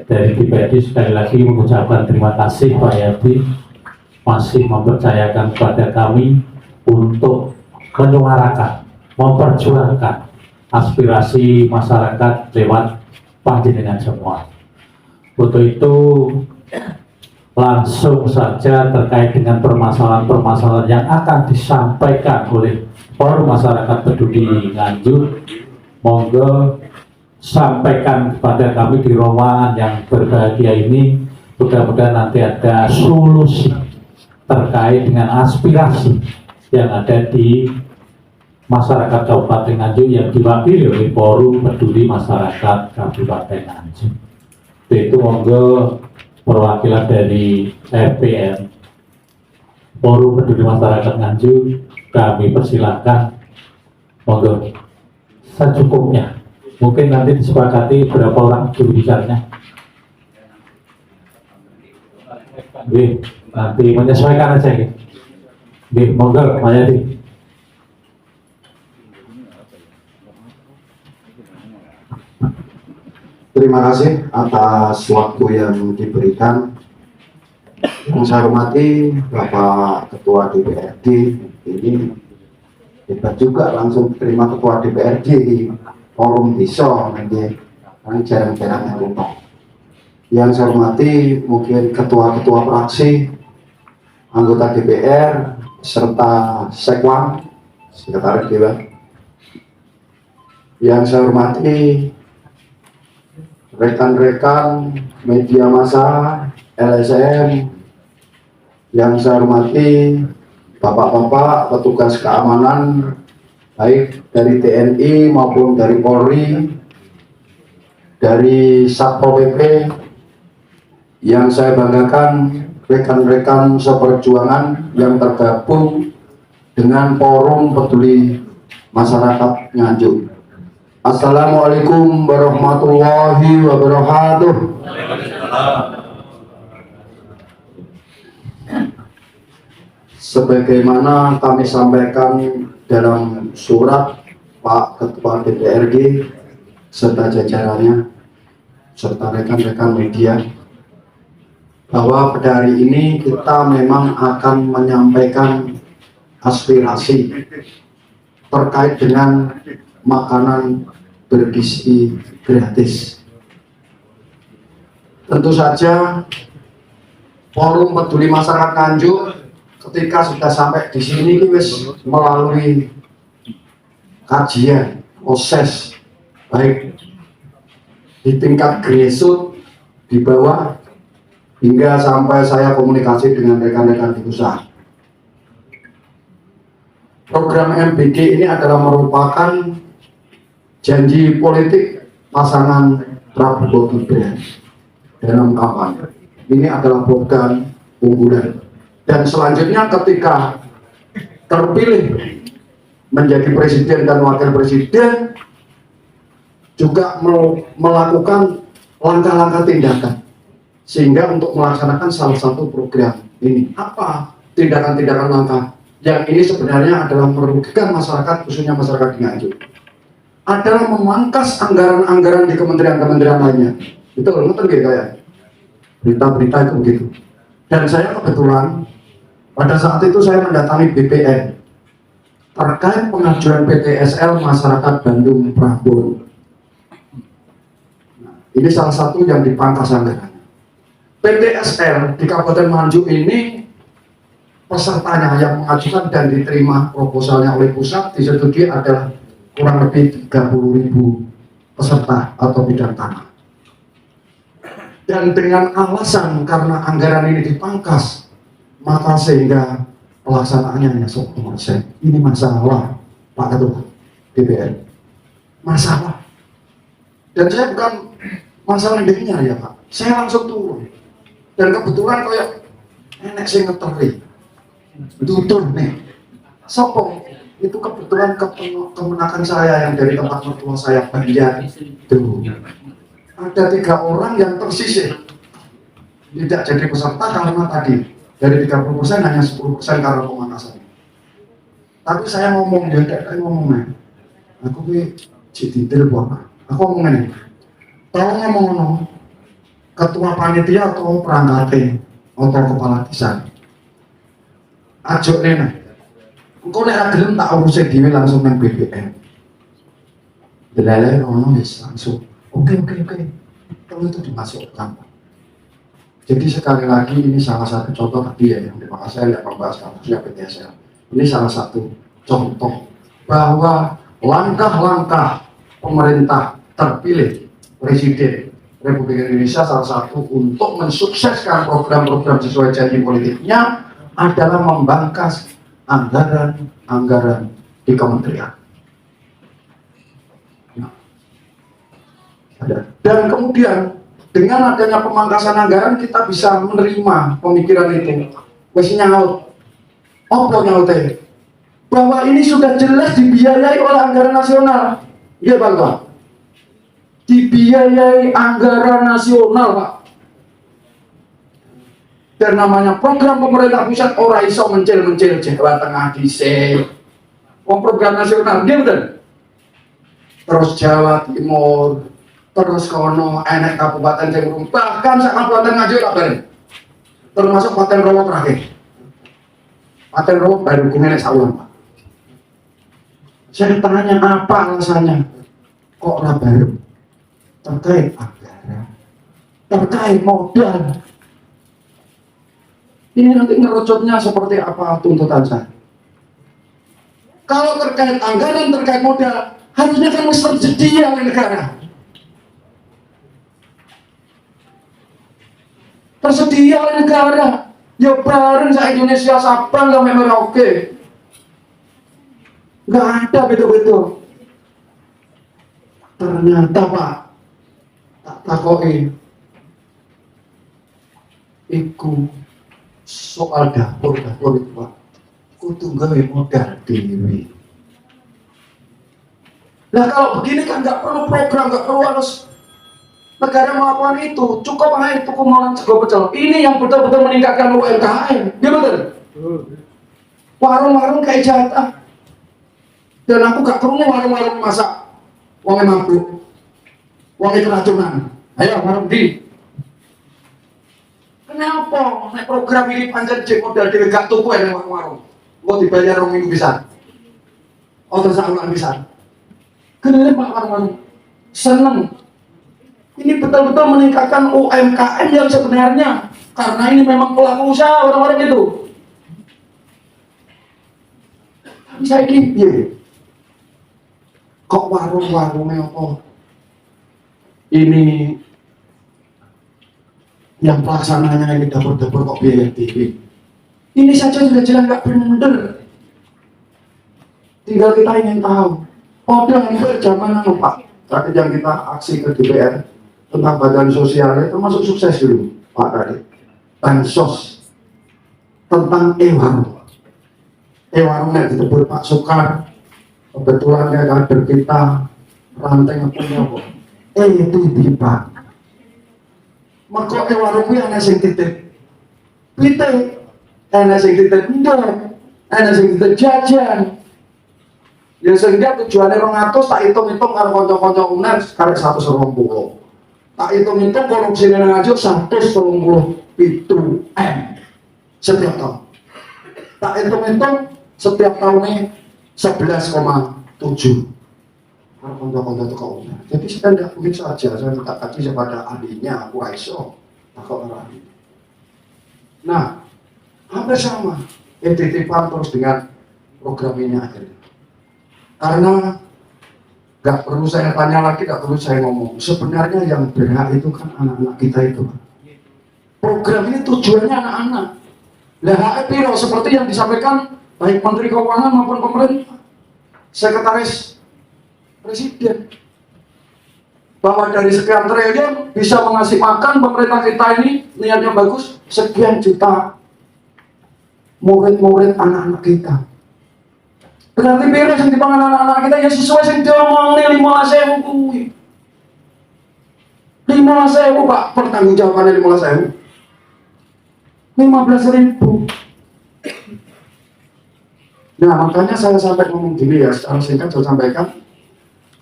dari DPRD sekali lagi mengucapkan terima kasih Pak Yadi masih mempercayakan kepada kami untuk menyuarakan, memperjuangkan aspirasi masyarakat lewat panjenengan semua. Untuk itu langsung saja terkait dengan permasalahan-permasalahan yang akan disampaikan oleh Forum Masyarakat Peduli Nganjuk, monggo sampaikan kepada kami di ruangan yang berbahagia ini. Mudah-mudahan nanti ada solusi terkait dengan aspirasi yang ada di masyarakat Kabupaten Nganjuk yang diwakili oleh Forum Peduli Masyarakat Kabupaten Nganjuk. Itu monggo perwakilan dari FPN Forum Peduli Masyarakat Nganjuk kami persilahkan, monggo secukupnya. Mungkin nanti disepakati berapa orang juru bicaranya. Nanti menyesuaikan aja gitu. Monggo, Pak Yadi. Terima kasih atas waktu yang diberikan. Yang saya hormati Bapak Ketua DPRD, ini hebat juga langsung terima Ketua DPRD di forum desa, nanti jarang-jarang yang lupa. Yang saya hormati mungkin ketua-ketua fraksi, anggota DPR, serta Sekwan, Sekretaris Dewan. Yang saya hormati rekan-rekan media massa, LSM, yang saya hormati bapak-bapak petugas keamanan baik dari TNI maupun dari Polri, dari Satpol PP, yang saya banggakan rekan-rekan seperjuangan yang tergabung dengan Forum Peduli Masyarakat Nganjuk. Assalamualaikum warahmatullahi wabarakatuh. Sebagaimana kami sampaikan dalam surat Pak Ketua DPRD serta jajarannya serta rekan-rekan media bahwa pada hari ini kita memang akan menyampaikan aspirasi terkait dengan makanan bergizi gratis. Tentu saja Forum Peduli Masyarakat Nganjuk ketika sudah sampai di sini wis melalui kajian, proses baik di tingkat grassroots di bawah hingga sampai saya komunikasi dengan rekan-rekan di pusat. Program MBG ini adalah merupakan janji politik pasangan Prabowo Gibran dalam kampanye. Ini adalah program unggulan. Dan selanjutnya ketika terpilih menjadi presiden dan wakil presiden juga melakukan langkah-langkah tindakan sehingga untuk melaksanakan salah satu program ini. Apa tindakan-tindakan langkah yang ini sebenarnya adalah merugikan masyarakat, khususnya masyarakat di Nganjuk, adalah memangkas anggaran-anggaran di kementerian-kementerian lainnya. Itu ngerti nggih kayak berita-berita itu begitu. Dan saya kebetulan pada saat itu saya mendatangi BPN terkait pengajuan PTSL masyarakat Bandung Prambon. Nah, ini salah satu yang dipangkas anggarannya. PTSL di Kabupaten Nganjuk ini pesertanya yang mengajukan dan diterima proposalnya oleh pusat disetujui adalah kurang lebih 30.000 peserta atau bidang tanah. Dan dengan alasan karena anggaran ini dipangkas, maka sehingga pelaksanaannya hanya 10%. Ini masalah, Pak Ketua DPR. Masalah. Dan saya bukan masalah dirinya ya Pak. Saya langsung turun. Dan kebetulan kayak nenek saya ngeteri. Tutur nih. Sopong. Itu kebetulan kemenakan saya yang dari tempat mertua saya Banjar. Tuh. Ada 3 orang yang tersisih. Tidak jadi peserta karena tadi dari 30% hanya 10% karena pemanasan. Tapi saya ngomong dia kayak ngomongnya. Aku ki citintil buat. Aku ngomongnya. Tolong ngomong ketua panitia atau perangkatnya atau kepala desa. Ajo nena. Engko nek gelem tak urusin dhewe langsung nang BPN. Delale ono wis langsung. Oke. Kalau itu dimasukkan. Jadi sekali lagi ini salah satu contoh tadi ya yang terima kasih saya membahas kasusnya PTSL. Ini salah satu contoh bahwa langkah-langkah pemerintah terpilih Presiden Republik Indonesia salah satu untuk mensukseskan program-program sesuai janji politiknya adalah membangkas anggaran di kementerian. Dan kemudian dengan adanya pemangkasan anggaran kita bisa menerima pemikiran itu. Wes nyaut, apa nyaute? Bahwa ini sudah jelas dibiayai oleh anggaran nasional. Iya Pak. Dibiayai anggaran nasional Pak. Dan namanya program pemerintah pusat ora iso mencil-mencil Jawa Tengah dhisik. Program nasional dia betul. Terus Jawa Timur, terus kono enek kabupaten sing bahkan sak kabupaten Nganjuk tak bareng. Termasuk Paten Rowo terakhir. Paten Rowo baru kumenek sawulan Pak. Saya tanya apa alasannya? Kok ora baru? Terkait anggaran, terkait modal. Ini nanti ngerucutnya seperti apa tuntutan saya? Kalau terkait anggaran, terkait modal, harusnya kan mesti tersedia oleh negara. Tersedia oleh negara. Ya bareng saya Indonesia Sabang sampai Merauke. Nggak ada betul-betul. Ternyata Pak, tak takoi. Iku soal dapur itu Pak. Kudu gawe modal dewi. Nah kalau begini kan nggak perlu program, nggak perlu harus negara melakukan itu, cukup hanya tuku malam sego pecel. Ini yang betul-betul meningkatkan UMKM, ya betul? Warung-warung kayak jatah. Dan aku gak perlu warung-warung masak wongnya mabuk, wongnya keracunan. Ayo warung di. Kenapa? Nek program ini pancen cek modal dhewe gak tuku ya warung-warung. Mau dibayar 2 minggu bisa. Atau sakulan bisa. Kenapa Pak warung-warung? Seneng. Ini betul-betul meningkatkan UMKM yang sebenarnya. Karena ini memang pelaku usaha orang-orang itu. Tapi saya gini, kok warung-warungnya apa? Ini yang pelaksananya ini dapur-dapur kok biaya tinggi. Ini saja sudah jelas nggak benar. Tinggal kita ingin tahu. Padahal hampir zaman Pak, tadi yang kita aksi ke DPR tentang badan sosial termasuk sukses dulu Pak tadi. Bansos tentang e-warung. E-warungnya ditebur Pak Sukar. Kebetulan kader kita ranting punya kok. Itu tiba. Maka e-warung kuwi ana sing titip. Pitik, ana sing titip ndok, ana sing titip jajan. Ya sehingga tujuannya 200 tak hitung-hitung karo kanca-kanca UNER karek 120. Tak hitung-hitung korupsi nang aja 137 M setiap tahun. Tak hitung-hitung setiap tahunnya 11,7. Karo kanca-kanca teko UNER. Jadi saya tidak mungkin saja saya minta tadi kepada ahlinya aku iso takut orang. Nah, hampir sama. Titipan terus dengan program ini akhirnya. Karena gak perlu saya tanya lagi, gak perlu saya ngomong. Sebenarnya yang berhak itu kan anak-anak kita itu. Program ini tujuannya anak-anak. Lah hak piro seperti yang disampaikan baik Menteri Keuangan maupun pemerintah, Sekretaris Presiden, bahwa dari sekian triliun bisa mengasih makan pemerintah kita ini niatnya bagus sekian juta murid-murid anak-anak kita. Berarti piro sing dipangan anak-anak kita ya sesuai sing diomongne 15.000 kuwi. 15.000 Pak, pertanggungjawabannya 15.000. 15.000. Nah, makanya saya sampai ngomong gini ya, secara singkat saya sampaikan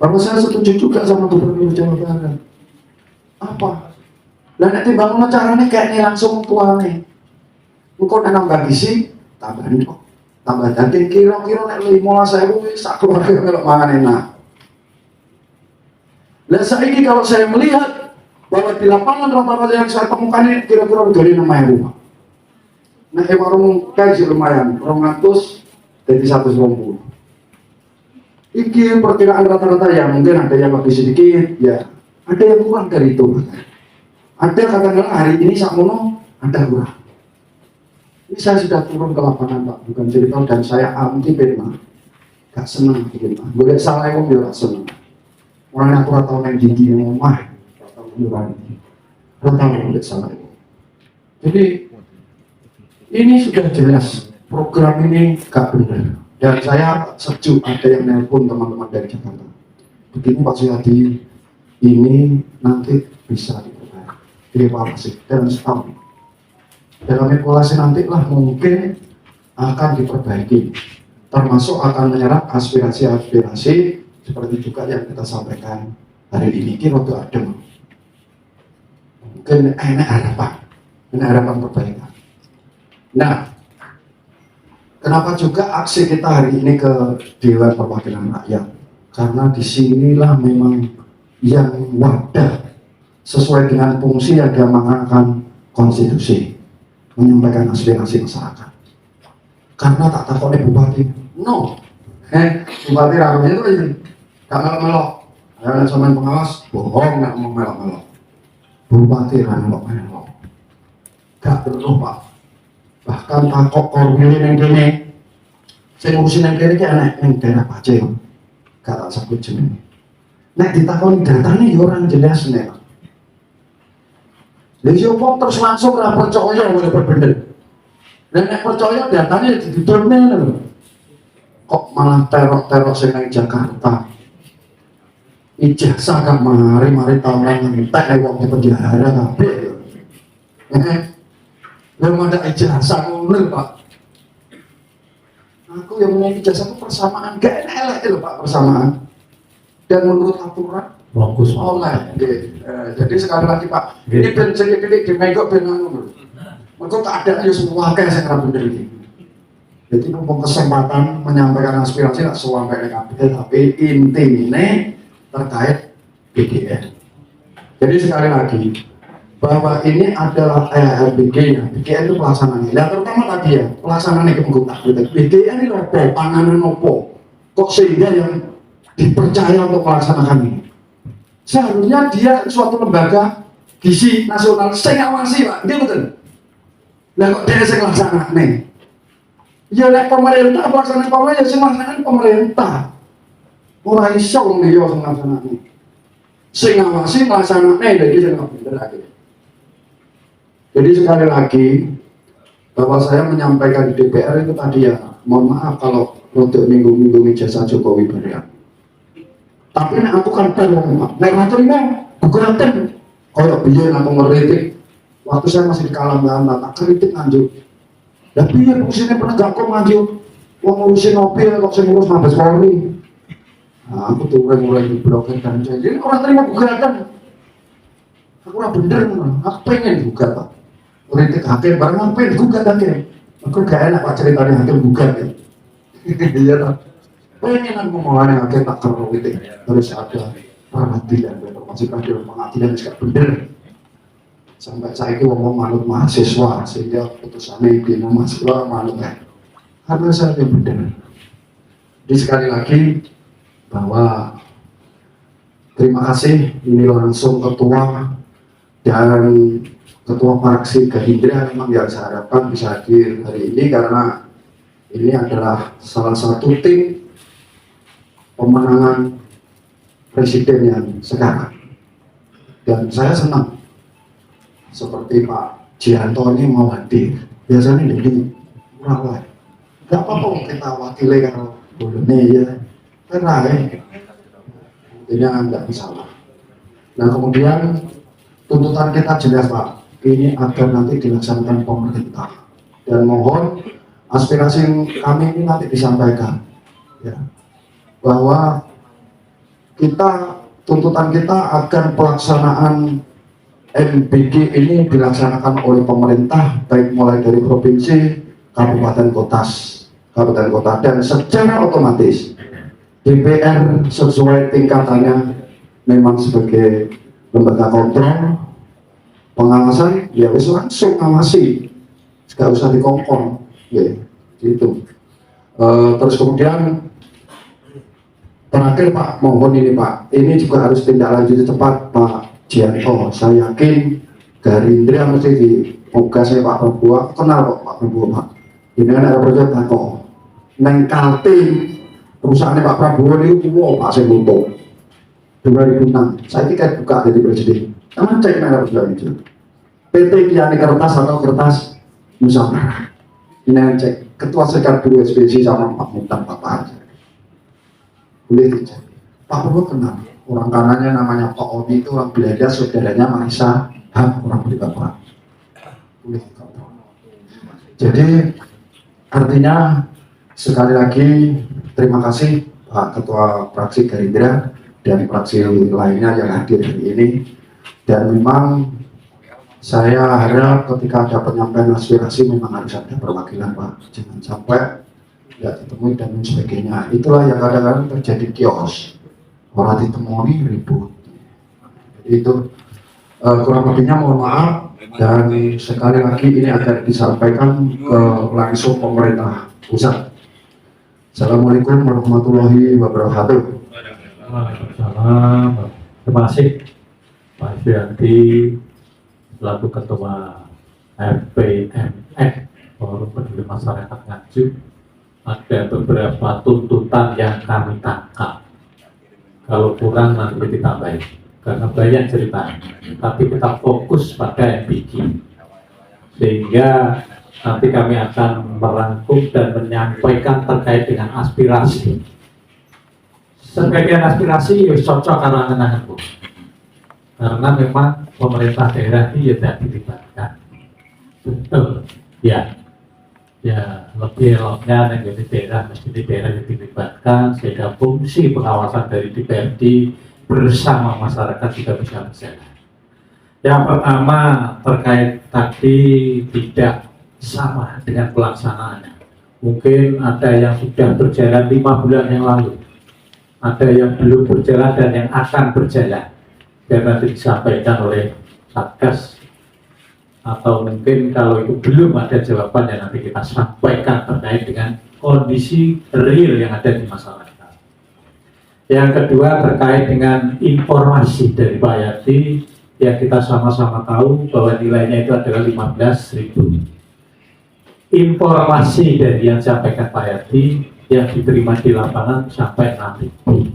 bahwa saya setuju juga sama Gubernur Jawa Barat. Apa? Dan nanti bangun caranya kayak ini langsung tuane. Engko nambah gizi, tambahin kok. Tambah daging kira-kira nek 15.000 wis sak keluarga melok mangan enak. Lah saiki kalau saya melihat bahwa di lapangan rata-rata yang saya temukan ini kira-kira dari 6.000. Nah, warung kaji lumayan, 200 jadi 120. Iki perkiraan rata-rata ya, mungkin ada yang lebih sedikit, ya ada yang kurang dari itu. Ada kadang-kadang hari ini sakmono ada kurang. Ini saya sudah turun ke lapangan Pak, bukan cerita dan saya anti fitnah. Gak senang fitnah. Boleh salah yang gak senang. Orang aku tahu yang gigi yang omah, tahu yang boleh salah. Jadi ini sudah jelas program ini gak benar. Dan saya setuju ada yang nelpon teman-teman dari Jakarta. Begini Pak Suyadi, ini nanti bisa dievaluasi dalam setahun. Dalam evaluasi nanti lah mungkin akan diperbaiki, termasuk akan menyerap aspirasi-aspirasi seperti juga yang kita sampaikan hari ini. Kira waktu adem, mungkin enak harapan perbaikan. Nah, kenapa juga aksi kita hari ini ke Dewan Perwakilan Rakyat? Karena disinilah memang yang wadah sesuai dengan fungsi yang diamanahkan konstitusi, menyampaikan aspirasi masyarakat. Karena tak takutnya bupati, no, bupati ramai itu ini, gak melok-melok. Ada sama pengawas, bohong, gak mau melok-melok. Bupati melok-melok, gak perlu Pak. Bahkan takut korwili yang gini, saya ngurusin yang gini kayak yang daerah Pacel, gak tak sebut jenis. Nek ditakoni datanya ya orang jelas nih. Jadi siapa terus langsung lah percaya boleh berbeda. Dan yang percaya datanya ditutupnya loh. Kok malah teror-teror senang Jakarta. Ijazah kan mari tahunan ngentek nek wong di penjara kabeh. Belum ada ijazah ngono Pak. Aku yang punya ijazah itu persamaan, gak enak itu Pak persamaan. Dan menurut aturan Fokus oleh. Jadi sekali lagi Pak, ini ben sedikit di megok ben anu. Mereka keadaan ya semua kayak saya kira bener ini. Jadi mumpung kesempatan menyampaikan aspirasi nggak sampai kabeh, tapi intinya terkait BGN. Jadi sekali lagi bahwa ini adalah BGN, BGN itu pelaksanaannya. Nah terutama tadi ya pelaksanaannya kementerian BGN ini apa? Panganan apa? Kok sehingga yang dipercaya untuk melaksanakan ini? Seharusnya dia suatu lembaga gizi nasional saya ngawasi Pak, dia betul. Lah kok dia sing nglaksanakan? Ya nek pemerintah pelaksanaan pemerintah ya sing nglaksanakan pemerintah. Ora iso wong liya sing nglaksanakan. Sing ngawasi nglaksanakan jadi sing bener akhirnya. Jadi sekali lagi bahwa saya menyampaikan di DPR itu tadi ya, mohon maaf kalau untuk minggu-minggu ijazah Jokowi beriak. Tapi nek aku kan terima, nek ora terima gugatan. Kayak biyen aku ngeritik waktu saya masih di Kalambahan, tak kritik lanjut. Lah piye fungsine penegak hukum lanjut? Wong ngurusin mobil kok sing ngurus Mabes Polri. Nah, aku tuh mulai diblokir dan jadi orang terima gugatan. Aku ora bener, aku pengen gugat Pak. Kritik hakim bareng apa gugat hakim. Aku gak enak Pak ceritanya hakim gugat ya. Iya Pak. Pengen aku mulai hakim tak terlalu kritik. Harus ada peradilan, masih ada pengadilan juga bener. Sampai saya itu ngomong manut mahasiswa sehingga putusannya di mahasiswa manut karena saya itu benar. Jadi sekali lagi bahwa terima kasih ini langsung ketua dan ketua fraksi Gerindra memang yang saya harapkan bisa hadir hari ini karena ini adalah salah satu tim pemenangan presiden yang sekarang dan saya senang seperti Pak Jianto ini mau hadir biasanya ini murah gak apa-apa kita wakili kalau boleh ya karena intinya nggak masalah. Nah kemudian tuntutan kita jelas Pak, ini agar nanti dilaksanakan pemerintah dan mohon aspirasi kami ini nanti disampaikan ya, bahwa kita tuntutan kita agar pelaksanaan MBG ini dilaksanakan oleh pemerintah baik mulai dari provinsi, kabupaten kota dan secara otomatis DPR sesuai tingkatannya memang sebagai lembaga kontrol pengawasan ya wis langsung ngawasi nggak usah dikongkong ya gitu. Terus kemudian terakhir Pak mohon ini Pak ini juga harus tindak lanjut cepat Pak Jianto, saya yakin Gerindra mesti di saya Pak Prabowo, kenal kok Pak Prabowo Pak. Ini kan ada proyek kok, neng Kaltim perusahaan Pak Prabowo ini Pak saya butuh 2006, saya tiket buka jadi presiden. Kamu cek neng proyek itu, PT Kiani Kertas atau Kertas Nusantara. Ini cek Ketua Serikat Buruh SPC sama Pak Mutan Pak aja. Boleh dicek. Pak Prabowo kenal. Orang kanannya namanya Pak Odi itu orang Belanda, saudaranya Marisa Ham, orang beli bapak. Jadi artinya sekali lagi terima kasih Pak Ketua Fraksi Gerindra dan fraksi lainnya yang hadir hari ini. Dan memang saya harap ketika ada penyampaian aspirasi memang harus ada perwakilan Pak. Jangan sampai tidak ditemui dan sebagainya. Itulah yang kadang-kadang terjadi kios. Orang ditemui ribut. Jadi itu kurang lebihnya mohon maaf dan sekali lagi ini akan disampaikan ke langsung pemerintah pusat. Assalamualaikum warahmatullahi wabarakatuh. Waalaikumsalam. Terima kasih Pak Fianti selaku Ketua FPMN Forum Peduli Masyarakat Nganjuk. Ada beberapa tuntutan yang kami tangkap. Kalau kurang nanti ditambahin karena banyak cerita, tapi kita fokus pada MBG sehingga nanti kami akan merangkum dan menyampaikan terkait dengan aspirasi. Sebagian aspirasi cocok karena angan-angan karena memang pemerintah daerah ini tidak dilibatkan. Betul, ya. ya lebih eloknya negara daerah mesti di daerah yang dilibatkan sehingga fungsi pengawasan dari DPRD bersama masyarakat juga bisa berjalan. Yang pertama terkait tadi tidak sama dengan pelaksanaannya. Mungkin ada yang sudah berjalan 5 bulan yang lalu, ada yang belum berjalan dan yang akan berjalan. Biar nanti disampaikan oleh Satgas, atau mungkin kalau itu belum ada jawabannya nanti kita sampaikan terkait dengan kondisi real yang ada di masyarakat. Yang kedua terkait dengan informasi dari Pak Yadi yang kita sama-sama tahu bahwa nilainya itu adalah 15.000. Informasi dari yang disampaikan Pak Yadi yang diterima di lapangan sampai 6.000.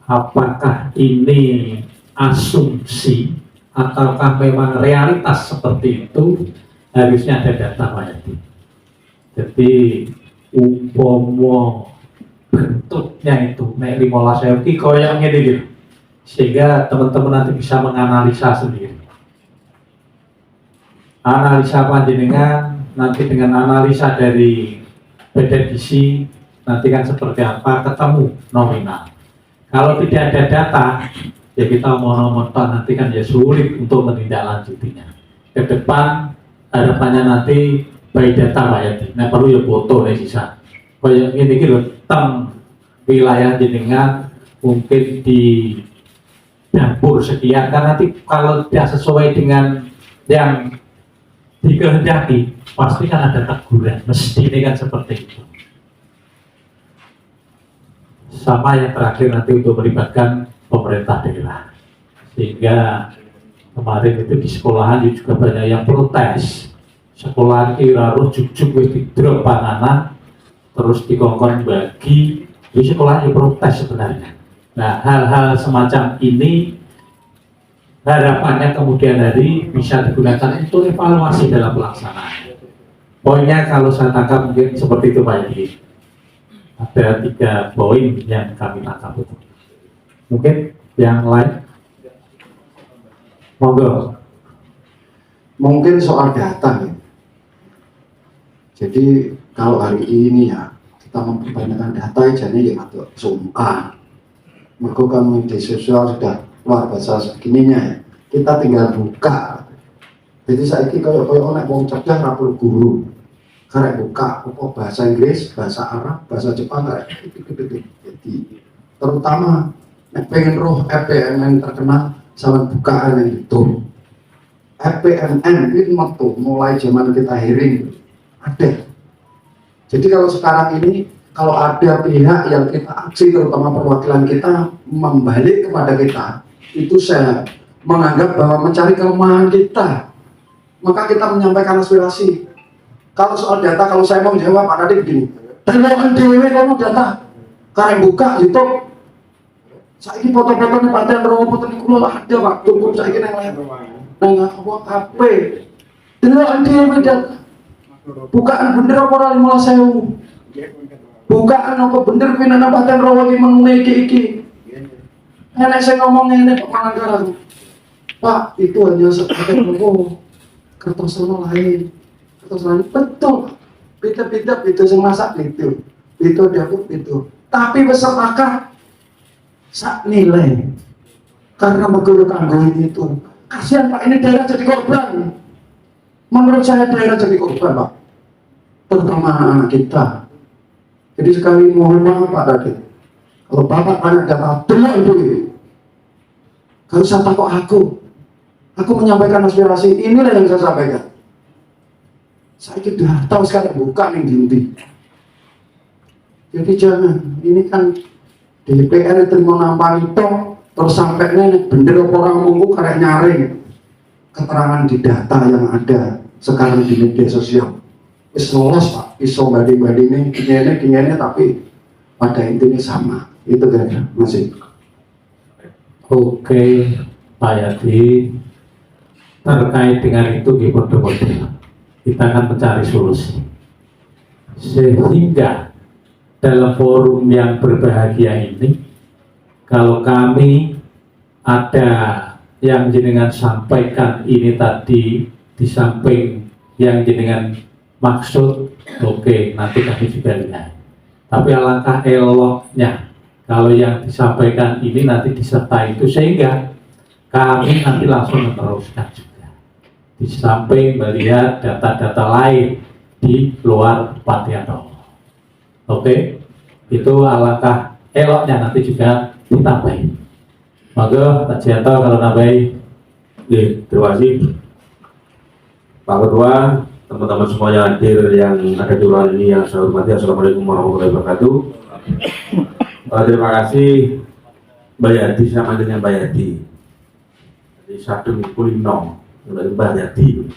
Apakah ini asumsi ataukah memang realitas seperti itu? Harusnya ada data Pak Yadi. Jadi umpama bentuknya itu naik 15.000 koyongnya gitu, sehingga teman-teman nanti bisa menganalisa sendiri. Analisa panjenengan nanti dengan analisa dari badan gizi nanti kan seperti apa, ketemu nominal. Kalau tidak ada data, ya kita mau nanti kan ya sulit untuk menindaklanjutinya. Ke depan harapannya nanti by data Pak Yadi. Nah perlu ya foto nih sisa. Kayak ini gitu, teng wilayah jenengan mungkin di dapur sekian, karena nanti kalau tidak sesuai dengan yang dikehendaki pasti kan ada teguran, mesti ini kan seperti itu. Sama yang terakhir nanti untuk melibatkan pemerintah daerah, sehingga kemarin itu di sekolahan juga banyak yang protes. Sekolahan kira juk-juk wis didrop panganan terus dikongkon bagi, di sekolahnya protes sebenarnya. Nah hal-hal semacam ini harapannya kemudian hari bisa digunakan untuk evaluasi dalam pelaksanaan. Poinnya kalau saya tangkap mungkin seperti itu Pak Yadi. Ada 3 poin yang kami tangkap itu. Mungkin yang lain, monggo. Mungkin soal data ya. Jadi kalau hari ini ya kita memperbanyakan data jadi ya atau sungkan. Mereka kan media sosial sudah luar biasa segininya ya. Kita tinggal buka. Jadi saya ini kalau orang mau cerdas rapul guru. Karena buka apa bahasa Inggris, bahasa Arab, bahasa Jepang kayak jadi terutama pengen roh FPMN terkenal sama bukaan yang itu. FPMN itu mulai zaman kita hearing ada. Jadi kalau sekarang ini kalau ada pihak yang kita aksi terutama perwakilan kita membalik kepada kita, itu saya menganggap bahwa mencari kelemahan kita, maka kita menyampaikan aspirasi. Kalau soal data, kalau saya mau jawab Pak Kadek begini, dengan dewe kamu data karena buka itu saya ini foto-foto nih Pak Dan Romo foto ini kulo ada Pak, cukup saya ini yang lain nah apa HP dengan dewe data bukaan bener apa orang 15.000 bukaan apa bener pinana Pak Dan Romo ini mengenai iki enak saya ngomong ini Pak Manggaran Pak itu hanya seperti itu kertas lain betul, beda-beda yang masak itu dapur itu. Tapi bersepakat sak nilai karena mengguru kanggo itu. Kasihan Pak, ini daerah jadi korban. Menurut saya daerah jadi korban Pak, terutama anak kita. Jadi sekali mohon maaf Pak Kadek, kalau Bapak banyak data, dengar itu. Gak usah takut aku menyampaikan aspirasi, inilah yang saya sampaikan. Saya sudah tahu sekarang buka nih dinti. Jadi jangan, ini kan DPR itu mau nampang itu, terus sampai nih bener orang munggu karek nyaring keterangan di data yang ada sekarang di media sosial. Is lolos Pak, iso banding-bandingnya, gini tapi pada intinya sama. Itu kira-kira, masih. Oke, Pak Yadi, terkait dengan itu di bodoh-bodoh. Kita akan mencari solusi sehingga dalam forum yang berbahagia ini, kalau kami ada yang jenengan sampaikan ini tadi di samping yang jenengan maksud oke, nanti kami juga lihat. Tapi alangkah eloknya kalau yang disampaikan ini nanti disertai itu, sehingga kami nanti langsung meneruskan juga di samping melihat data-data lain di luar Pak Tiano. Oke, itu alangkah eloknya nanti juga ditambahin. Maka Pak Tiano kalau nambahin. Oke, terima kasih Pak Ketua, teman-teman semua yang hadir yang ada di ruangan ini yang saya hormati. Assalamualaikum warahmatullahi wabarakatuh. Terima kasih Mbak Yadi, saya manggilnya Mbak Yadi. Jadi Sadung Kulino, Mbak Yadi.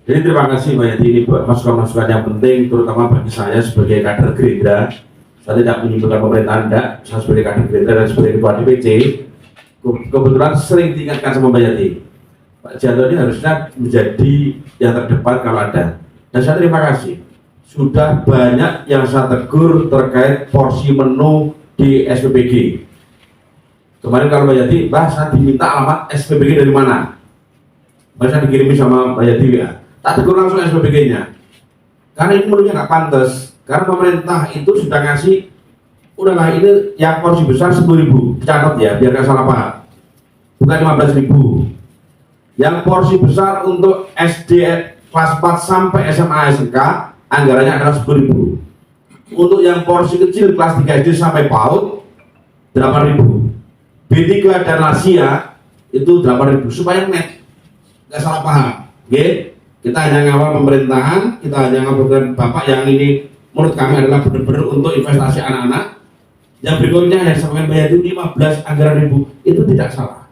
Jadi terima kasih Mbak Yadi ini buat masukan-masukan yang penting, terutama bagi saya sebagai kader Gerindra. Saya tidak menyebutkan pemerintahan, enggak. Saya sebagai kader Gerindra dan sebagai ketua DPC, kebetulan sering diingatkan sama Mbak Yadi. Pak Janto ini harusnya menjadi yang terdepan kalau ada. Dan saya terima kasih. Sudah banyak yang saya tegur terkait porsi menu di SPBG. Kemarin kalau Mbak Yadi, saya diminta alamat SPBG dari mana? Saya dikirimi sama Mbak Yadi ya. Tak tegur langsung SPBG-nya. Karena ini menunya nggak pantas. Karena pemerintah itu sudah ngasih, udahlah ini yang porsi besar 10.000. Catat ya, biar nggak salah paham. Bukan 15.000. Yang porsi besar untuk SD kelas 4 sampai SMA SMK anggarannya adalah 10.000. Untuk yang porsi kecil kelas 3 SD sampai PAUD 8.000. B3 dan lansia itu 8.000 supaya net, nggak salah paham. Oke? Kita hanya ngawal pemerintahan, kita hanya ngawal Bapak yang ini menurut kami adalah benar-benar untuk investasi anak-anak. Yang berikutnya yang sampai bayar itu 15 anggaran ribu itu tidak salah.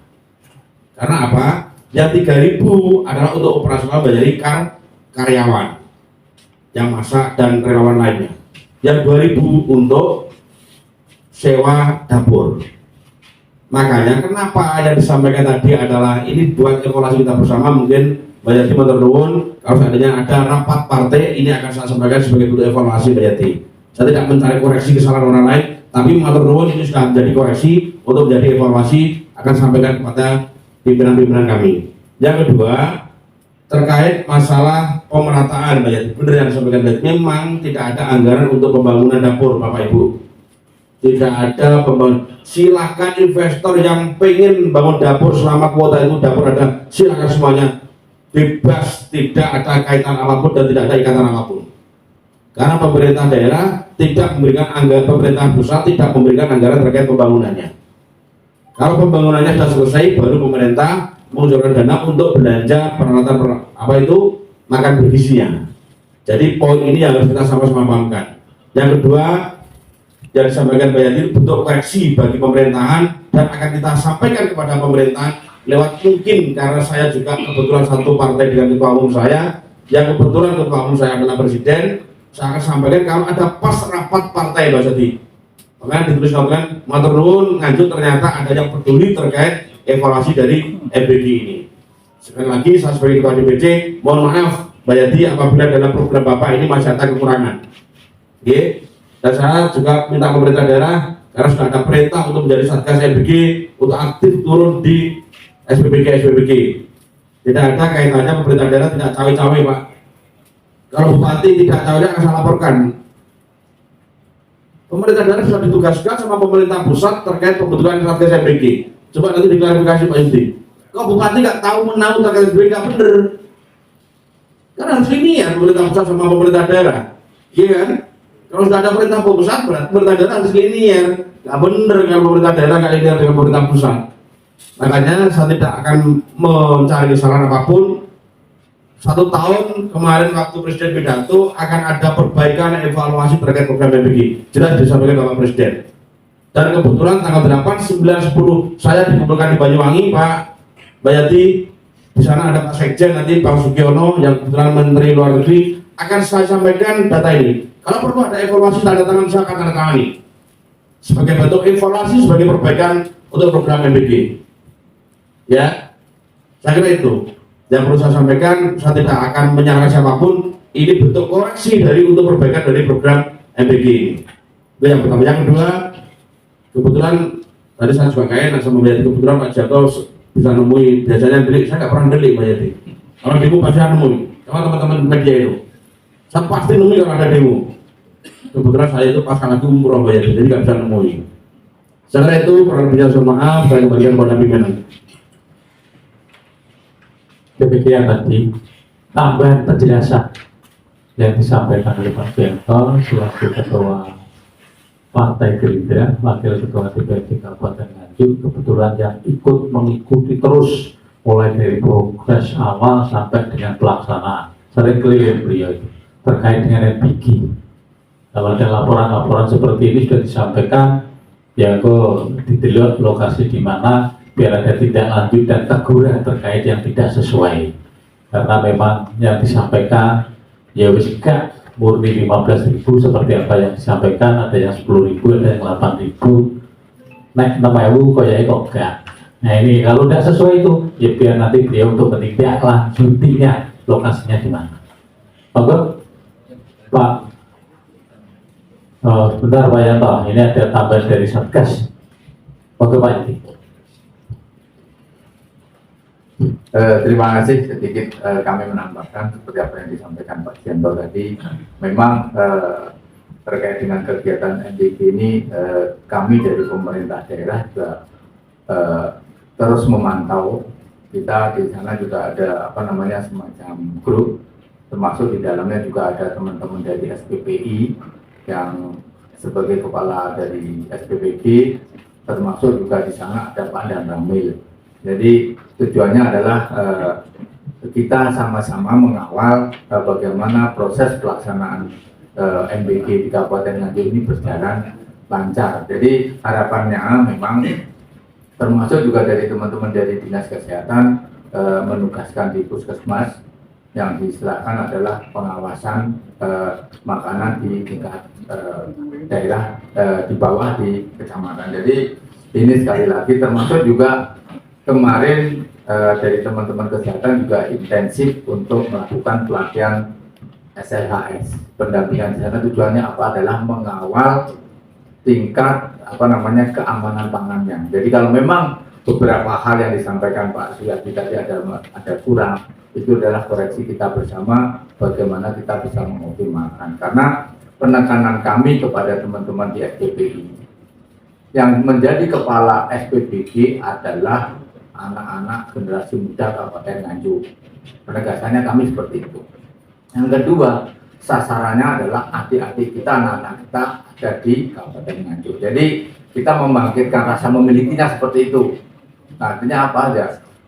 Karena apa? Yang 3.000 adalah untuk operasional bayari karyawan yang masak dan relawan lainnya. Yang 2.000 untuk sewa dapur. Makanya kenapa yang disampaikan tadi adalah ini buat evaluasi kita bersama. Mungkin Mbak Yati matur nuwun, kalau seandainya ada rapat partai ini akan saya sampaikan sebagai bentuk evaluasi Mbak Yati. Saya tidak mencari koreksi kesalahan orang lain, tapi matur nuwun ini sudah menjadi koreksi untuk menjadi evaluasi, akan sampaikan kepada pimpinan-pimpinan kami. Yang kedua, terkait masalah pemerataan Mbak Yati, benar yang disampaikan Mbak Yati, memang tidak ada anggaran untuk pembangunan dapur Bapak Ibu. Tidak ada pembangunan. Silahkan investor yang pengen bangun dapur selama kuota itu dapur ada, silahkan semuanya. Bebas, tidak ada kaitan apapun dan tidak ada ikatan apapun. Karena pemerintah daerah tidak memberikan anggaran, pemerintah pusat tidak memberikan anggaran terkait pembangunannya. Kalau pembangunannya sudah selesai, baru pemerintah mengucurkan dana untuk belanja peralatan apa itu makan bergizinya. Jadi poin ini yang harus kita sama-sama pahamkan. Yang kedua, yang disampaikan Mbak Yati bentuk koreksi bagi pemerintahan dan akan kita sampaikan kepada pemerintahan lewat mungkin karena saya juga kebetulan satu partai dengan ketua umum saya, yang kebetulan ketua umum saya adalah presiden. Saya akan sampaikan kalau ada pas rapat partai Mbak Yati. Makanya ditulis kan matur nuwun nganjuk ternyata ada yang peduli terkait evaluasi dari MBG ini. Sekali lagi saya sebagai ketua DPC mohon maaf Mbak Yati apabila dalam program Bapak ini masih ada kekurangan. Oke. Dan saya juga minta pemerintah daerah karena sudah ada perintah untuk menjadi satgas MBG untuk aktif turun di SPBG. Tidak ada kaitannya pemerintah daerah tidak cawe-cawe Pak. Kalau bupati tidak cawe akan saya laporkan. Pemerintah daerah sudah ditugaskan sama pemerintah pusat terkait pembentukan satgas SPBG. Coba nanti diklarifikasi Pak Yudi. Kok bupati nggak tahu menahu terkait SPBG nggak bener? Karena harus ini ya pemerintah pusat sama pemerintah daerah, iya kan? Kalau sudah ada perintah pusat berarti pemerintah daerah harus ini ya. Nggak bener kalau pemerintah daerah nggak linear dengan pemerintah pusat. Makanya saya tidak akan mencari kesalahan apapun. 1 tahun kemarin waktu Presiden pidato akan ada perbaikan evaluasi terkait program MBG. Jelas disampaikan Bapak Presiden. Dan kebetulan tanggal 8, 9, 10 saya dikumpulkan di Banyuwangi Pak Mbak Yati. Di sana ada Pak Sekjen nanti Pak Sugiono yang kebetulan Menteri Luar Negeri akan saya sampaikan data ini. Kalau perlu ada evaluasi tanda tangan saya akan tanda tangani. Sebagai bentuk evaluasi sebagai perbaikan untuk program MBG. Ya, saya kira itu yang perlu saya sampaikan. Saya tidak akan menyalahkan siapapun. Ini bentuk koreksi dari untuk perbaikan dari program MBG ini. Itu yang pertama. Yang kedua, kebetulan tadi saya juga kaya sama Mbak Yati, kebetulan Pak Jato bisa nemui biasanya delik. Saya nggak pernah delik Mbak Yati. Kalau demo pasti nemuin sama teman-teman media itu. Saya pasti nemui kalau ada demo. Kebetulan saya itu pasangan umroh bayar, jadi nggak bisa nemui. Setelah itu kurang lebihnya maaf, saya kembalikan kepada pimpinan. Demikian tadi tambahan penjelasan yang disampaikan oleh Pak Bianto selaku Ketua Partai Gerindra, Wakil Ketua DPRD Kabupaten Nganjuk, kebetulan yang ikut mengikuti terus mulai dari progres awal sampai dengan pelaksanaan. Sering keliling beliau itu terkait dengan MBG. Kalau ada laporan-laporan seperti ini sudah disampaikan, ya kok ditelok lokasi di mana biar ada tindak lanjut dan teguran terkait yang tidak sesuai. Karena memang yang disampaikan ya wis gak murni 15.000 seperti apa yang disampaikan, ada yang 10.000, ada yang 8.000, naik 6.000 kayaknya kok enggak. Nah ini kalau tidak sesuai itu ya biar nanti beliau untuk menindak lanjutinya lokasinya di mana. Oke Pak, sebentar Pak Yanto, ini ada tambahan dari Satgas. Oke Pak Yanti. Terima kasih. Sedikit kami menambahkan seperti apa yang disampaikan Pak Yanto tadi. Memang terkait dengan kegiatan MBG ini kami dari pemerintah daerah juga terus memantau. Kita di sana juga ada semacam grup, termasuk di dalamnya juga ada teman-teman dari SPPI yang sebagai kepala dari SPPG, termasuk juga di sana ada Pak Dan Ramil. Jadi tujuannya adalah kita sama-sama mengawal bagaimana proses pelaksanaan MBG di Kabupaten Nganjuk ini berjalan lancar. Jadi harapannya memang termasuk juga dari teman-teman dari Dinas Kesehatan menugaskan di Puskesmas yang diserahkan adalah pengawasan makanan di tingkat daerah di bawah di kecamatan. Jadi ini sekali lagi termasuk juga kemarin dari teman-teman kesehatan juga intensif untuk melakukan pelatihan SLHS. Pendampingan kesehatan tujuannya apa? Adalah mengawal tingkat keamanan pangannya. Jadi kalau memang beberapa hal yang disampaikan Pak Suyadi tadi ada kurang, itu adalah koreksi kita bersama bagaimana kita bisa mengoptimalkan. Karena penekanan kami kepada teman-teman di SPPI yang menjadi kepala SPBG adalah anak-anak generasi muda Kabupaten Nganjuk. Penegasannya kami seperti itu. Yang kedua, sasarannya adalah adik-adik kita, anak-anak kita ada di Kabupaten Nganjuk. Jadi kita membangkitkan rasa memilikinya seperti itu. Nah, artinya apa aja?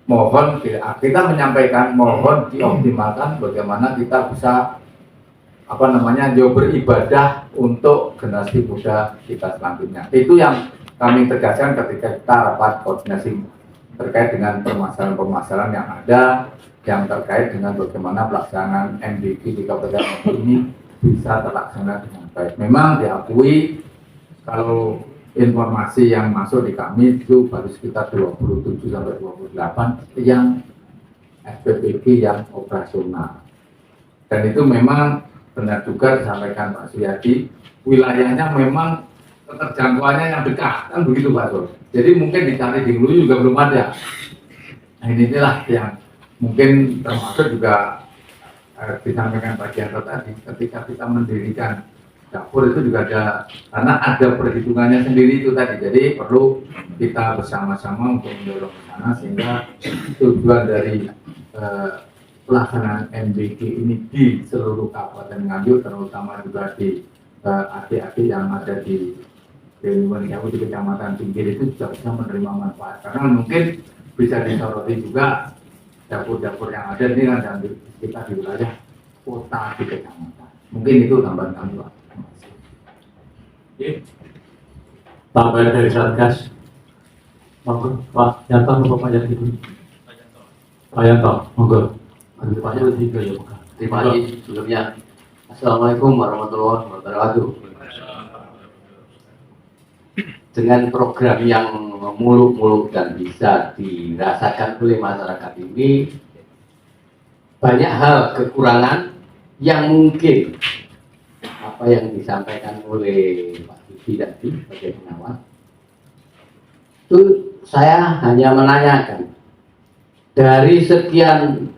Mohon kita menyampaikan, mohon dioptimalkan bagaimana kita bisa jauh beribadah untuk generasi muda kita selanjutnya. Itu yang kami tegaskan ketika kita rapat koordinasi terkait dengan permasalahan-permasalahan yang ada yang terkait dengan bagaimana pelaksanaan MBG di Kabupaten Nganjuk ini bisa terlaksana dengan baik. Memang diakui kalau informasi yang masuk di kami itu baru sekitar 27 sampai 28 yang SPBG yang operasional. Dan itu memang benar juga disampaikan Pak Suyadi, wilayahnya memang keterjangkauannya yang dekat, kan begitu Pak Sur. Jadi mungkin dicari di Hulu juga belum ada. Nah inilah yang mungkin termasuk juga disampaikan Pak Yanto tadi, ketika kita mendirikan dapur itu juga ada, karena ada perhitungannya sendiri itu tadi. Jadi perlu kita bersama-sama untuk mendorong ke sana sehingga tujuan dari pelaksanaan MBG ini di seluruh Kabupaten Nganjuk, terutama juga di adik-adik yang ada di Kecamatan Pinggir itu juga bisa menerima manfaat. Karena mungkin bisa disoroti juga dapur-dapur yang ada ini kan kita di wilayah kota di kecamatan. Mungkin itu tambahan kami Pak. Tambahan dari Satgas. Pak Yanto, Pak Yanti dulu. Pak Yanto, monggo. Pak Yanti juga ya Pak. Terima kasih sebelumnya. Assalamualaikum warahmatullahi wabarakatuh. Dengan program yang muluk-muluk dan bisa dirasakan oleh masyarakat ini, banyak hal kekurangan yang mungkin apa yang disampaikan oleh Pak Yudi tadi sebagai pengawas itu saya hanya menanyakan dari sekian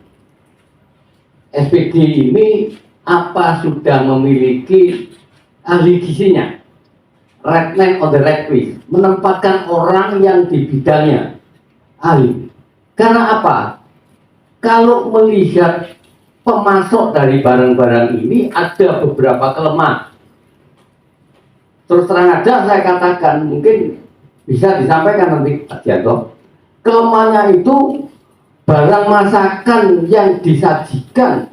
SPG ini apa sudah memiliki ahli gizinya, right man on the right place, menempatkan orang yang di bidangnya ahli. Karena apa? Kalau melihat pemasok dari barang-barang ini ada beberapa kelemahan. Terus terang aja saya katakan, mungkin bisa disampaikan nanti Pak Dianto. Kelemahannya itu barang masakan yang disajikan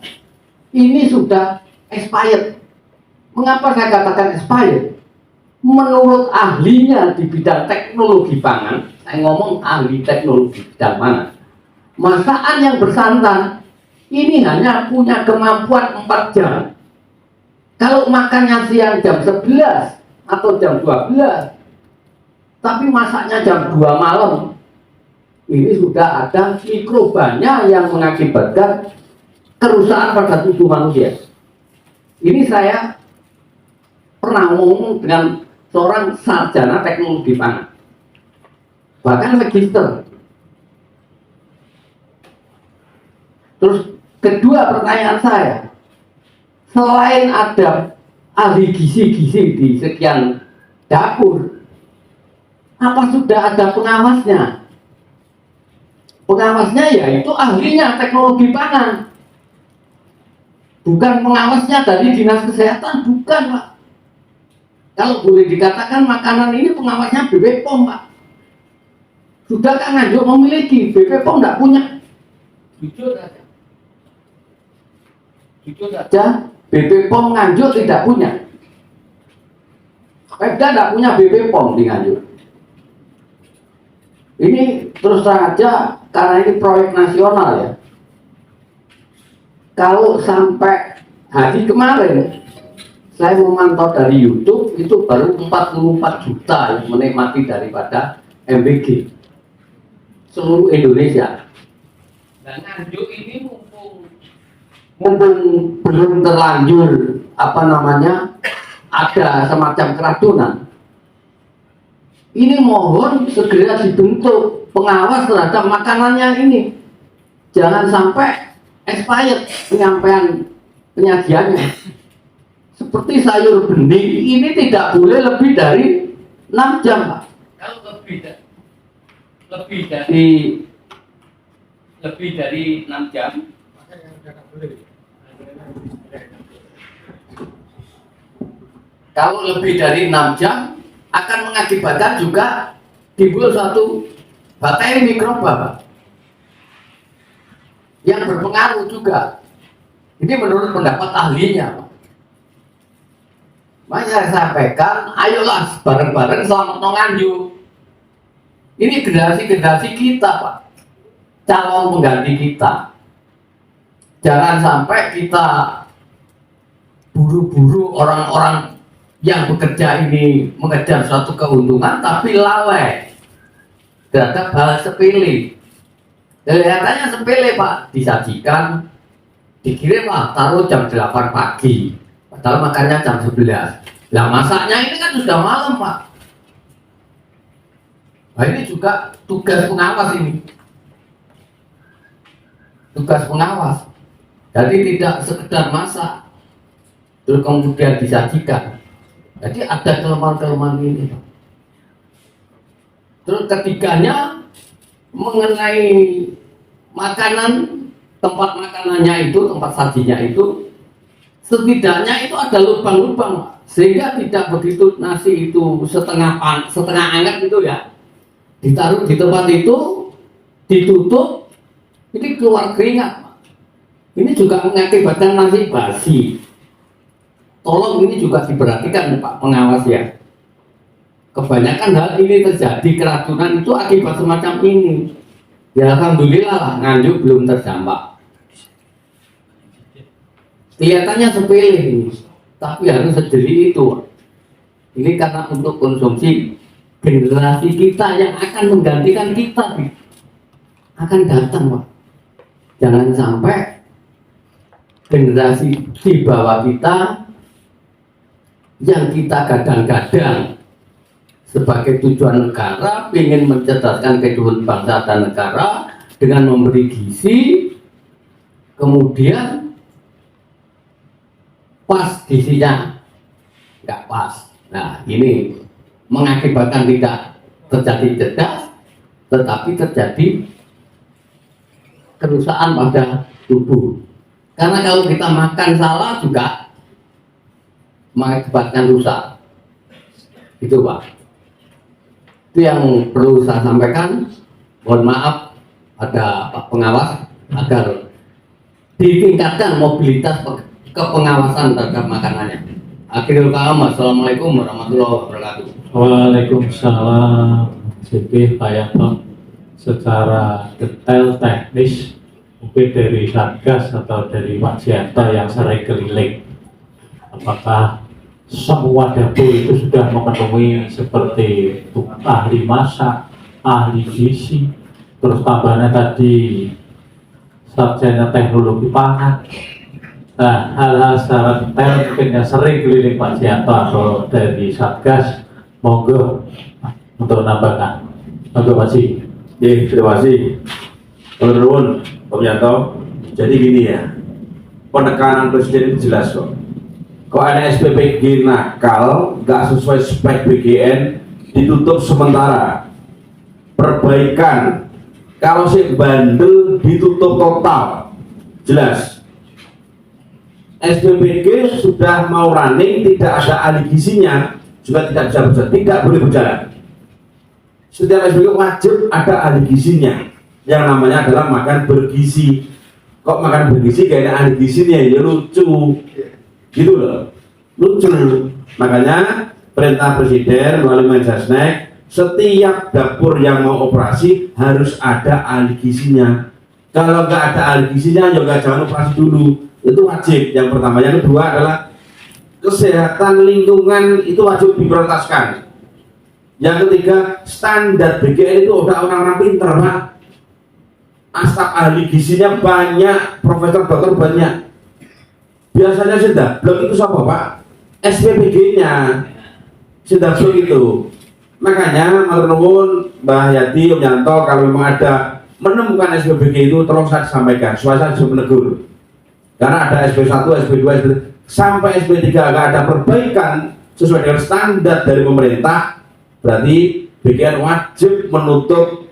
ini sudah expired. Mengapa saya katakan expired? Menurut ahlinya di bidang teknologi pangan, saya ngomong ahli teknologi bidang pangan, masakan yang bersantan ini hanya punya kemampuan 4 jam. Kalau makannya siang jam 11 atau jam 12, tapi masaknya jam 2 malam, ini sudah ada mikrobanya yang mengakibatkan kerusakan pada tubuh manusia. Ini saya pernah ngomong dengan seorang sarjana teknologi pangan, bahkan magister. Terus kedua pertanyaan saya, selain ada ahli gizi-gizi di sekian dapur, apa sudah ada pengawasnya? Pengawasnya yaitu ahlinya teknologi pangan, bukan pengawasnya dari dinas kesehatan, bukan Pak. Kalau boleh dikatakan makanan ini pengawasnya BPOM Pak. Sudahkah Nganjuk memiliki? BPOM tidak punya. Jujur saja. Jujur saja, BPOM Nganjuk tidak punya. Pemda tidak punya BPOM di Nganjuk. Ini terus terang aja, karena ini proyek nasional ya. Kalau sampai hari kemarin saya memantau dari YouTube, itu baru 44 juta yang menikmati daripada MBG seluruh Indonesia. Dan Nganjuk ini mumpung belum terlanjur ada semacam keracunan, ini mohon segera dibentuk pengawas terhadap makanannya ini. Jangan sampai expired penyajiannya. Seperti sayur bening ini tidak boleh lebih dari 6 jam Pak. Kalau lebih dari 6 jam, kalau lebih dari 6 jam akan mengakibatkan juga timbul suatu bakteri mikroba Pak, yang berpengaruh juga. Ini menurut pendapat ahlinya Pak. Makanya saya sampaikan, ayolah bareng-bareng selamat Nganjuk. Ini generasi-generasi kita Pak, calon pengganti kita. Jangan sampai kita buru-buru orang-orang yang bekerja ini mengejar suatu keuntungan tapi lalai terhadap hal sepele. Kelihatannya sepele Pak, disajikan, dikirim lah, taruh jam 8 pagi, padahal makannya jam 11. Nah masaknya ini kan sudah malam Pak. Nah ini juga tugas pengawas ini. Tugas pengawas. Jadi tidak sekedar masak terus kemudian disajikan. Jadi ada kelemahan-kelemahan ini. Terus ketiganya mengenai makanan, tempat makanannya itu, tempat sajinya itu, setidaknya itu ada lubang-lubang sehingga tidak begitu nasi itu setengah hangat itu ya, ditaruh di tempat itu, ditutup, ini keluar keringat. Ini juga mengakibatkan nasi basi. Tolong ini juga diperhatikan Pak pengawas ya. Kebanyakan hal ini terjadi, keracunan itu akibat semacam ini. Ya alhamdulillah lah, Nganjuk belum terdampak. Kelihatannya sepele ini, tapi harus sejeli itu. Ini karena untuk konsumsi generasi kita yang akan menggantikan kita akan datang Pak. Jangan sampai generasi di bawah kita yang kita gadang-gadang sebagai tujuan negara, ingin mencerdaskan kehidupan bangsa dan negara dengan memberi gizi, kemudian pas gizinya, nggak pas. Nah, ini mengakibatkan tidak terjadi cerdas, tetapi terjadi kerusakan pada tubuh. Karena kalau kita makan salah juga mengakibatkan rusak. Itu Pak. Itu yang perlu saya sampaikan. Mohon maaf ada Pak Pengawas agar ditingkatkan mobilitas kepengawasan terhadap makanannya. Akhirul kalam, assalamualaikum warahmatullahi wabarakatuh. Waalaikumsalam. Jadi Pak Yanto, secara detail teknis mungkin dari Satgas atau dari Pak Jianto yang sering keliling, apakah semua dapur itu sudah memenuhi seperti ahli masak, ahli gizi, terus tambahannya tadi sarjana teknologi pangan. Nah, hal-hal secara detail mungkin yang sering keliling Pak Jianto atau dari Satgas, monggo untuk menambahkan. Monggo Pak Ji. Terima kasih. Menurut Pak Yanto, jadi gini ya, penekanan presiden itu jelas kok. Kalau ada SPPG nakal, nggak sesuai spek BGN, ditutup sementara. Perbaikan, kalau si bandel ditutup total, jelas. SPPG sudah mau running, tidak ada ahli gizinya, juga tidak bisa berjalan, tidak boleh berjalan. Setiap SPPG wajib ada ahli gizinya, yang namanya adalah makan bergizi. Kok makan bergizi kayak ada ahli gizinya, ya lucu. Gitu loh, lucu. Makanya perintah presiden melalui Mensesnek, setiap dapur yang mau operasi harus ada ahli gizinya. Kalau nggak ada ahli gizinya, juga jangan operasi dulu. Itu wajib. Yang pertama. Yang kedua adalah kesehatan lingkungan itu wajib diprioritaskan. Yang ketiga, standar BGN itu udah orang-orang pinter Pak. Staf ahli gizinya banyak, profesor dokter banyak. Biasanya sudah blok itu siapa Pak? SPPG-nya sudah blok itu. Makanya menurut Mbah Yati, Om Yanto, kalau memang ada menemukan SPPG itu tolong saya sampaikan, supaya saya bisa menegur. Karena ada SP1, SP2, SP3, sampai SP3 nggak ada perbaikan sesuai dengan standar dari pemerintah, berarti BGN wajib menutup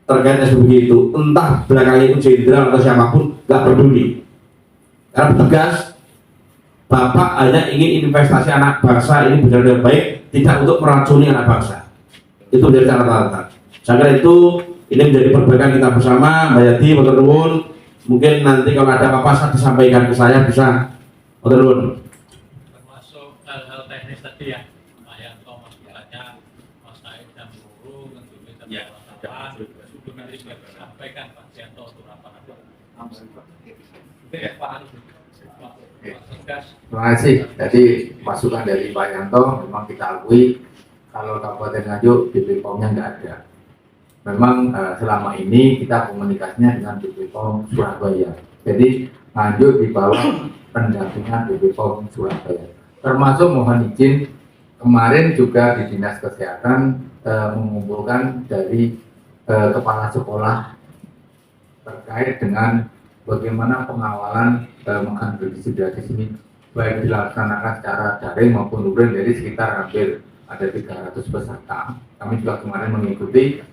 terkait SPPG itu. Entah belakangnya itu jenderal atau siapapun, nggak peduli. Karena tegas, Bapak hanya ingin investasi anak bangsa ini berjalan dengan baik, tidak untuk meracuni anak bangsa. Itu dari catatan. Saya kira itu ini menjadi perbaikan kita bersama. Mbak Yati, Bapak Nuwun, mungkin nanti kalau ada apa-apa saya disampaikan ke saya bisa. Bapak Nuwun. Termasuk hal-hal teknis tadi ya, Pak Yanto masukannya, Mas Said dan Guru, untuk kita apa, itu nanti sudah disampaikan Pak Jianto untuk apa-apa. Terima kasih. Jadi masukan dari Pak Yanto memang kita akui kalau Kabupaten Nganjuk BPOM-nya nggak ada. Memang selama ini kita komunikasinya dengan BPOM Surabaya. Jadi Nganjuk di bawah pendampingan BPOM Surabaya. Termasuk mohon izin kemarin juga di Dinas Kesehatan mengumpulkan dari kepala sekolah terkait dengan bagaimana pengawalan makan bergizi gratis ini baik dilaksanakan secara daring maupun luring dari sekitar hampir ada 300 peserta. Kami juga kemarin mengikuti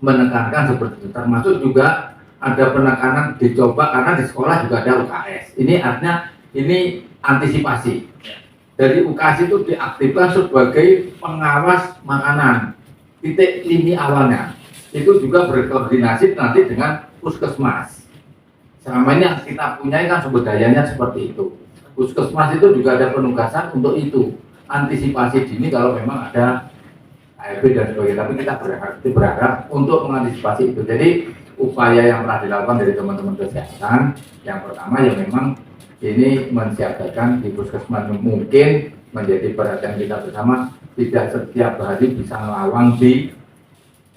menekankan seperti itu, termasuk juga ada penekanan dicoba karena di sekolah juga ada UKS. Ini artinya ini antisipasi. Dari UKS itu diaktifkan sebagai pengawas makanan. Titik ini awalnya itu juga berkoordinasi nanti dengan puskesmas. Selama ini yang kita punya kan sumber dayanya seperti itu. Puskesmas itu juga ada penugasan untuk itu, antisipasi dini kalau memang ada ARB dan sebagainya. Tapi kita berharap untuk mengantisipasi itu. Jadi upaya yang telah dilakukan dari teman-teman kesehatan, yang pertama ya memang ini mensiagakan di puskesmas mungkin menjadi perhatian kita bersama. Tidak setiap hari bisa melawang di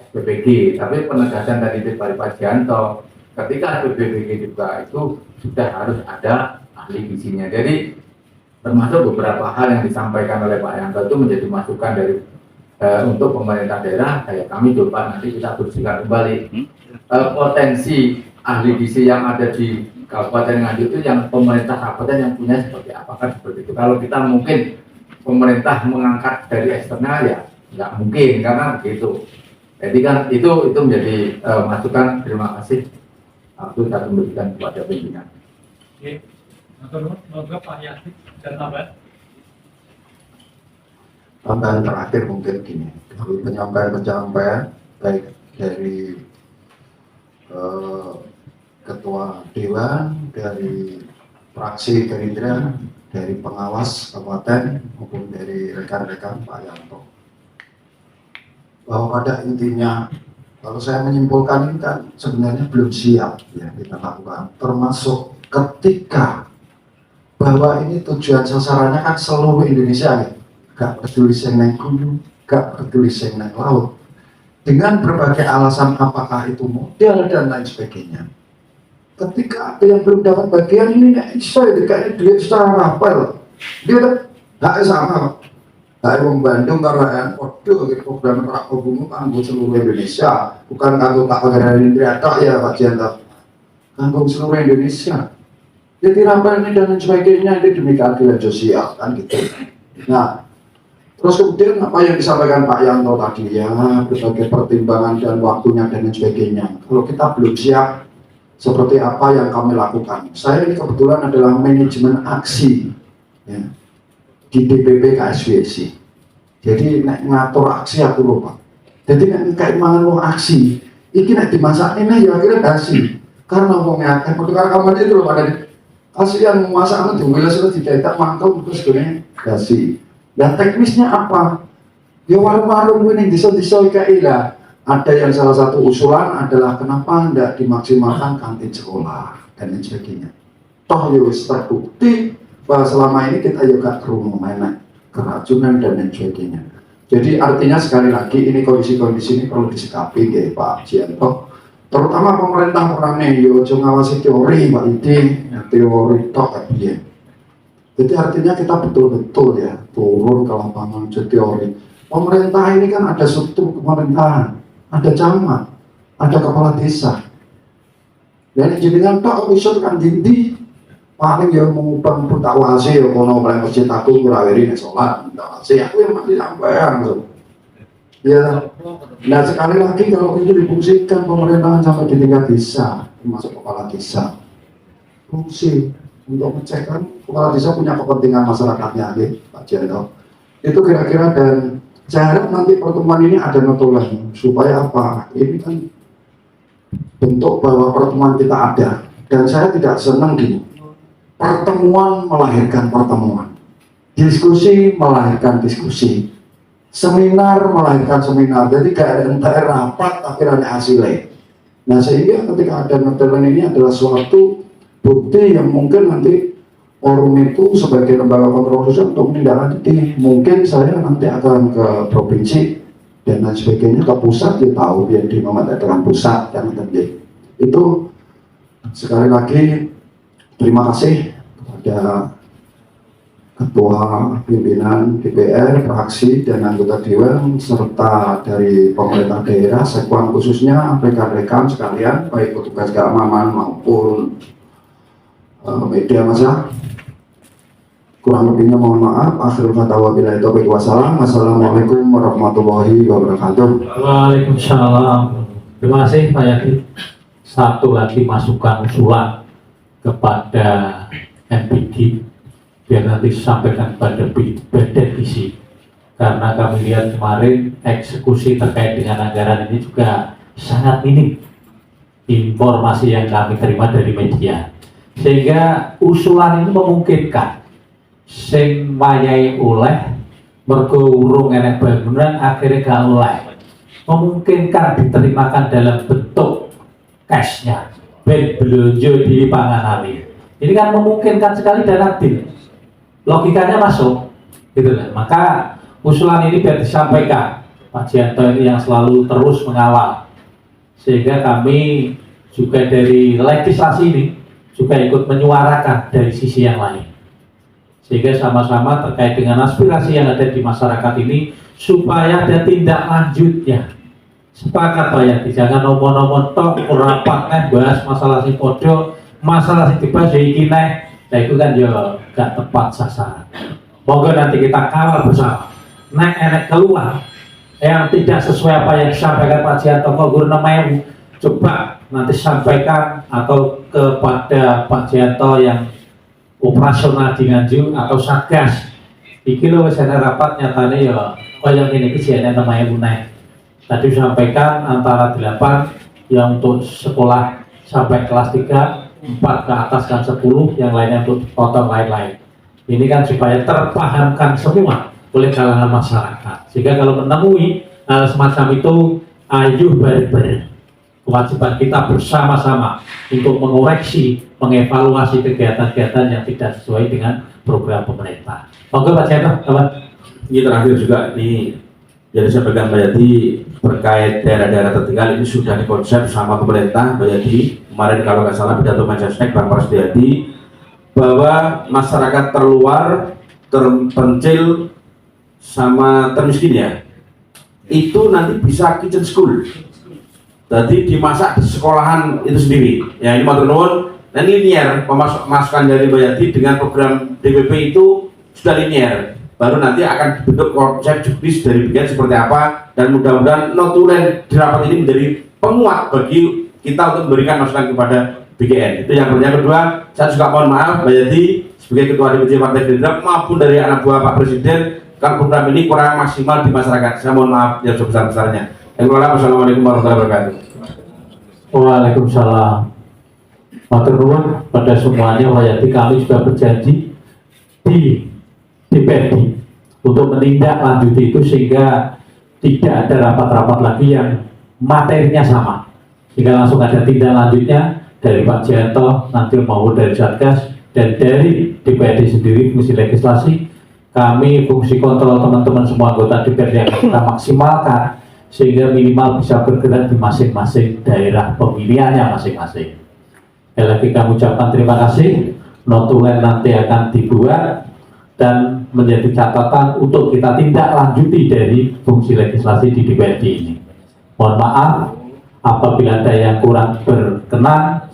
SPPG, tapi penegasan tadi dari Pak Jianto, ketika SPPG juga itu sudah harus ada ahli gizinya. Jadi termasuk beberapa hal yang disampaikan oleh Pak Yanto itu menjadi masukan dari untuk pemerintah daerah. Kayak kami coba nanti kita bersihkan kembali potensi ahli gizi yang ada di Kabupaten Nganjuk itu yang pemerintah kabupaten yang punya seperti apa, kan seperti itu. Kalau kita mungkin pemerintah mengangkat dari eksternal ya nggak mungkin karena begitu. Jadi kan itu menjadi masukan. Terima kasih. Aku akan memberikan kepada pimpinan. Oke, semoga Pak Yati dan tambahan. Tambahan terakhir mungkin gini, dari penyampaian baik dari Ketua Dewan, dari fraksi Gerindra, dari pengawas kabupaten maupun dari rekan-rekan Pak Yanto, bahwa pada intinya kalau saya menyimpulkan ini kan sebenarnya belum siap ya kita lakukan, termasuk ketika bahwa ini tujuan sasarannya kan seluruh Indonesia ya, gak peduli sing nang gunung, gak peduli sing nang laut, dengan berbagai alasan apakah itu modal dan lain sebagainya. Ketika ada yang belum dapat bagian ini nggak bisa ya dikasih duit secara rapel, dia nggak sama. Saya Bandung karena podo program Prakobumu kanggo seluruh Indonesia, bukan kanggo Pak Gerindra tok ya Pak Janto, kanggo seluruh Indonesia. Jadi rapel ini dan sebagainya ini demi keadilan sosial kan gitu. Nah, terus kemudian apa yang disampaikan Pak Yanto tadi ya, berbagai pertimbangan dan waktunya dan sebagainya. Kalau kita belum siap, seperti apa yang kami lakukan. Saya ini kebetulan adalah manajemen aksi ya, di DPP KSBSI. Jadi ngatur aksi aku lupa. Jadi kayak mangan aksi, ini nek dimasak ini ya akhirnya basi. Karena wongnya akan pertukar kamarnya itu loh pada kasihan memasak itu bila sudah dicetak mangkok terus gini basi. Dan teknisnya apa? Ya warung-warung ini desa-desa kayak ada yang salah satu usulan adalah kenapa tidak dimaksimalkan kantin sekolah dan lain sebagainya. Toh ya terbukti bahwa selama ini kita juga kerumunan, keracunan dan lain sebagainya. Jadi artinya sekali lagi ini kondisi-kondisi ini perlu disikapi ya Pak Jianto. Terutama pemerintah orangnya yo ngawasi teori Pak Idi, teori tok ya. Jadi artinya kita betul-betul ya turun ke lapangan teori. Pemerintah ini kan ada struktur pemerintahan, ada camat, ada kepala desa. Dan jenengan tok iso kan dindi paling ya mengubah putawasi ya kono mulai masjid aku ngurawiri nek salat putawasi aku yang mati sampean so. Ya. Nah sekali lagi kalau itu difungsikan pemerintahan sampai di tingkat desa, termasuk kepala desa. Fungsi untuk ngecek kan kepala desa punya kepentingan masyarakatnya ya, Pak Janto. Itu kira-kira dan saya harap nanti pertemuan ini ada notulen supaya apa? Ini kan bentuk bahwa pertemuan kita ada dan saya tidak senang gini. Pertemuan melahirkan pertemuan, diskusi melahirkan diskusi, seminar melahirkan seminar. Jadi gak ada rapat tapi ada hasilnya. Nah sehingga ketika ada notulen ini adalah suatu bukti yang mungkin nanti forum itu sebagai lembaga kontrol sosial untuk menindaklanjuti. Mungkin saya nanti akan ke provinsi dan lain sebagainya, ke pusat dia tahu dia di memanfaatkan pusat dan nanti itu. Sekali lagi terima kasih kepada Ketua Pimpinan DPR, fraksi dan anggota Dewan serta dari pemerintah daerah, Sekuan khususnya rekan-rekan sekalian baik petugas keamanan maupun media massa. Kurang lebihnya mohon maaf. Akhirul kata wabillahi taufiq wassalam. Wassalamualaikum warahmatullahi wabarakatuh. Waalaikumsalam. Terima kasih Pak Yati. Satu lagi masukan usulan kepada MPG biar nanti disampaikan kepada Badan Gizi, karena kami lihat kemarin eksekusi terkait dengan anggaran ini juga sangat minim informasi yang kami terima dari media, sehingga usulan ini memungkinkan sing mayai oleh mergo urung enek bangunan akhirnya gak oleh, memungkinkan diterimakan dalam bentuk cashnya ben belanja di panganami. Ini kan memungkinkan sekali dan adil, logikanya masuk gitu kan. Maka usulan ini biar disampaikan Pak Jianto ini yang selalu terus mengawal, sehingga kami juga dari legislasi ini juga ikut menyuarakan dari sisi yang lain, sehingga sama-sama terkait dengan aspirasi yang ada di masyarakat ini supaya ada tindak lanjutnya, Sepakat Pak Yadi, jangan omong-omong tok rapat nih bahas masalah si podo, masalah si dibahas ya iki nih. Nah itu kan ya gak tepat sasaran. Moga nanti kita kawal bersama. Nek enek keluar yang tidak sesuai apa yang disampaikan Pak Jianto guru namanya, coba nanti sampaikan atau kepada Pak Jianto yang operasional di Nganjuk atau Satgas. Iki lho wis ana rapat nyatane ya kaya ngene iki jenenge namanya Unai. Tadi disampaikan antara 8 yang untuk sekolah sampai kelas 3, 4 ke atas dan 10, yang lainnya untuk potong lain-lain. Ini kan supaya terpahamkan semua oleh kalangan masyarakat. Sehingga kalau menemui hal semacam itu, ayo bareng-bareng. Kewajiban kita bersama-sama untuk mengoreksi, mengevaluasi kegiatan-kegiatan yang tidak sesuai dengan program pemerintah. Oke Pak Jeno, kawan. Ini terakhir juga nih, jadi saya pegang Pak Yadi terkait daerah-daerah tertinggal ini sudah dikonsep sama pemerintah. Pak Yadi kemarin kalau nggak salah pidato Mensesnek Bang Prasetyo bahwa masyarakat terluar, terpencil sama termiskin ya, itu nanti bisa kitchen school. Jadi dimasak di sekolahan itu sendiri. Ya ini matur nuwun. Dan linear pemasukan dari Pak Yadi dengan program DPP itu sudah linear. Baru nanti akan dibentuk konsep juknis dari bagian seperti apa, dan mudah-mudahan notulen di rapat ini menjadi penguat bagi kita untuk memberikan masukan kepada BGN. Itu yang kedua, saya juga mohon maaf Pak Yadi sebagai Ketua DPC Partai Gerindra maupun dari anak buah Pak Presiden, kalau program ini kurang maksimal di masyarakat. Saya mohon maaf yang sebesar-besarnya. Assalamualaikum warahmatullahi wabarakatuh. Waalaikumsalam. Matur nuwun pada semuanya. Pak Yadi, kami sudah berjanji di DPRD untuk menindaklanjuti itu sehingga tidak ada rapat-rapat lagi yang materinya sama, sehingga langsung ada tindak lanjutnya dari Pak Jianto nanti maupun dari Satgas dan dari DPRD sendiri fungsi legislasi. Kami fungsi kontrol teman-teman semua anggota DPRD yang kita maksimalkan sehingga minimal bisa bergerak di masing-masing daerah pemilihannya masing-masing. Sekali lagi kami ucapkan terima kasih. Notulen nanti akan dibuat dan menjadi catatan untuk kita tindak lanjuti dari fungsi legislasi di DPRD ini. Mohon maaf apabila ada yang kurang berkenan.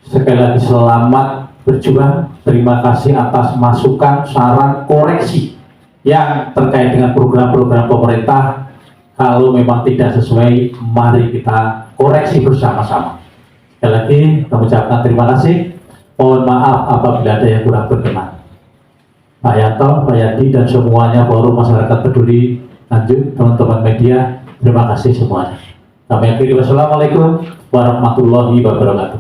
Sekali lagi selamat berjuang. Terima kasih atas masukan, saran, koreksi yang terkait dengan program-program pemerintah. Kalau memang tidak sesuai, mari kita koreksi bersama-sama. Sekali lagi kami ucapkan terima kasih. Mohon maaf apabila ada yang kurang berkenan. Pak Yanto, Pak Yadi, dan semuanya forum masyarakat peduli Nganjuk, teman-teman media, terima kasih semuanya. Kami akhiri, wassalamualaikum warahmatullahi wabarakatuh.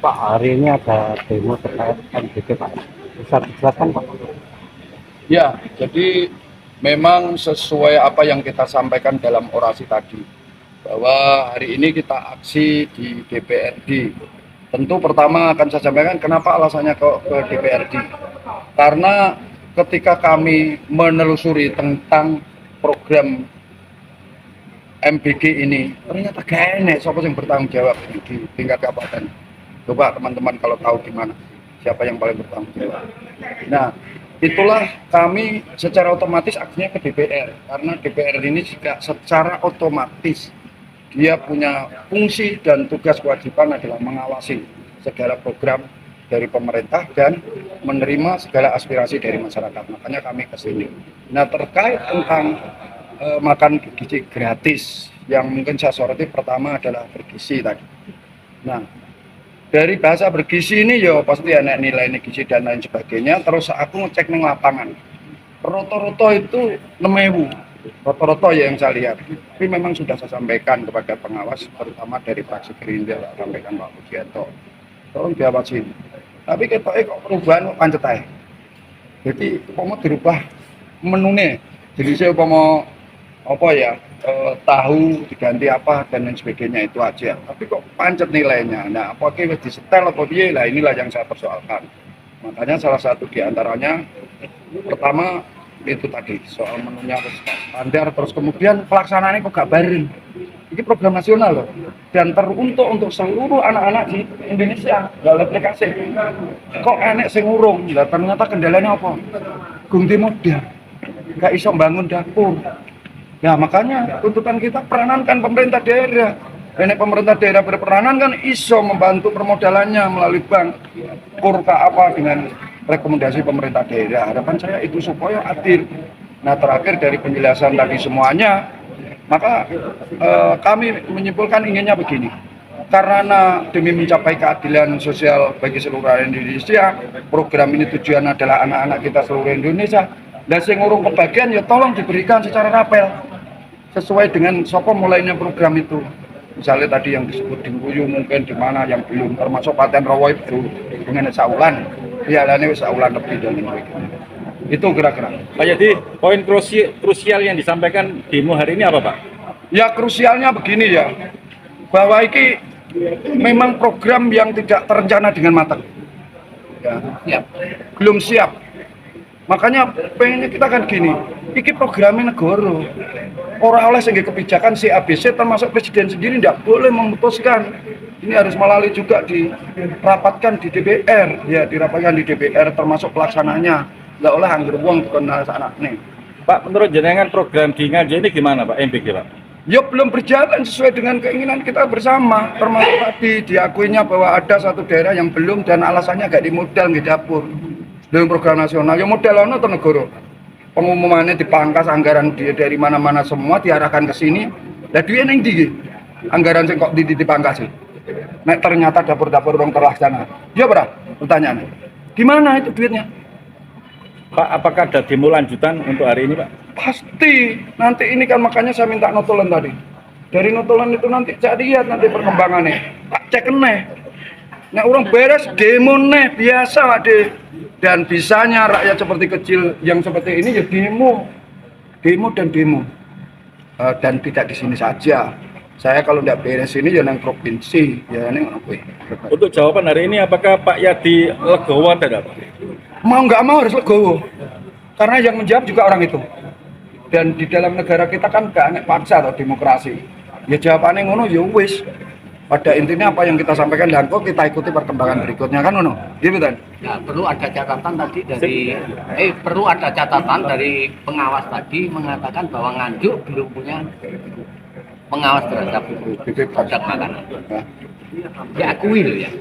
Pak, hari ini ada demo terkait MBG Pak. Bisa dijelaskan Pak? Ya, jadi memang sesuai apa yang kita sampaikan dalam orasi tadi, bahwa hari ini kita aksi di DPRD. Tentu pertama akan saya sampaikan kenapa alasannya ke DPRD. Karena ketika kami menelusuri tentang program MBG ini, ternyata gak enak siapa yang bertanggung jawab di tingkat kabupaten. Coba teman-teman kalau tahu di mana siapa yang paling bertanggung jawab. Nah, itulah kami secara otomatis akhirnya ke DPR, karena DPR ini juga secara otomatis dia punya fungsi dan tugas kewajiban adalah mengawasi segala program dari pemerintah dan menerima segala aspirasi dari masyarakat. Makanya kami ke sini. Nah, terkait tentang makan gizi gratis yang mungkin saya soroti, pertama adalah bergizi tadi. Nah, dari bahasa bergizi ini ya pasti ada nilai gizi dan lain sebagainya. Terus aku ngecek ning lapangan, roto-roto itu 6.000 roto-roto ya yang saya lihat. Tapi memang sudah saya sampaikan kepada pengawas, terutama dari fraksi Gerindra, saya sampaikan Pak Pujianto, tolong diawasin. Tapi ketoknya kok perubahan kok pancet aja. Jadi mau dirubah menunya, jadi saya mau apa ya, tahu diganti apa dan lain sebagainya, itu aja. Tapi kok pancet nilainya. Nah, apakah disetel atau dia? Lah inilah yang saya persoalkan. Makanya salah satu diantaranya pertama itu tadi soal menunya harus standar, terus kemudian pelaksanaannya kok gak bareng. Ini program nasional loh, dan teruntuk untuk seluruh anak-anak di Indonesia nggak aplikasi. Kok enek sing urung? Lah ternyata kendalanya apa? Gungti modal, gak iso bangun dapur. Ya makanya tuntutan kita peranankan pemerintah daerah. Ini pemerintah daerah berperanan kan iso membantu permodalannya melalui bank kurka apa dengan rekomendasi pemerintah daerah. Harapan saya itu supaya adil. Nah terakhir dari penjelasan tadi semuanya, maka kami menyimpulkan inginnya begini. Karena demi mencapai keadilan sosial bagi seluruh rakyat Indonesia, program ini tujuan adalah anak-anak kita seluruh Indonesia. Dan sing urung kebagian ya tolong diberikan secara rapel sesuai dengan sopo mulainya program itu. Misalnya tadi yang disebut di Nguyu mungkin di mana yang belum, termasuk Paten Rawa itu dengan saulan, pialanya saulan lebih dari itu kira-kira. Pak Yadi, poin krusial yang disampaikan demo hari ini apa Pak? Ya krusialnya begini ya, bahwa ini memang program yang tidak terencana dengan matang. Ya, belum siap. Makanya pengennya kita kan gini, iki programnya negara. Orang oleh sehingga kebijakan CABC termasuk presiden sendiri tidak boleh memutuskan. Ini harus melalui juga dirapatkan di DPR, ya dirapatkan di DPR termasuk pelaksananya. Nggak oleh anggar uang kenal anak nih. Pak, menurut jenengan program di Nganjuk ini gimana Pak, MPG Pak? Ya belum berjalan sesuai dengan keinginan kita bersama. Termasuk tadi diakuinya bahwa ada satu daerah yang belum dan alasannya nggak dimodal di dapur. Dengan program nasional, ya modal ono atau negara. Pengumumannya dipangkas anggaran dari mana-mana semua diarahkan ke sini. Lah duit yang tinggi, anggaran sing kok dipangkas sih. Nek ternyata dapur-dapur orang terlaksana. Ya berapa? Pertanyaannya, gimana itu duitnya? Pak, apakah ada demo lanjutan untuk hari ini Pak? Pasti. Nanti ini kan makanya saya minta notulen tadi. Dari notulen itu nanti saya lihat nanti perkembangannya. Tak cek neh. Nek orang beres demo neh biasa Pak De. Dan bisanya rakyat seperti kecil yang seperti ini ya demo dan demo. Dan tidak di sini saja. Saya kalau tidak beres ini ya nang provinsi, ya nang apa. Untuk jawaban hari ini apakah Pak Yadi legowo tidak Pak? Mau nggak mau harus legowo. Karena yang menjawab juga orang itu. Dan di dalam negara kita kan gak enak paksa atau demokrasi. Ya jawabannya ngono ya wis. Pada intinya apa yang kita sampaikan dan kok kita ikuti perkembangan berikutnya kan ngono. Gitu kan? Nah, perlu ada catatan tadi perlu ada catatan dari pengawas tadi mengatakan bahwa Nganjuk belum punya pengawas terhadap produk makanan. Diakui loh ya.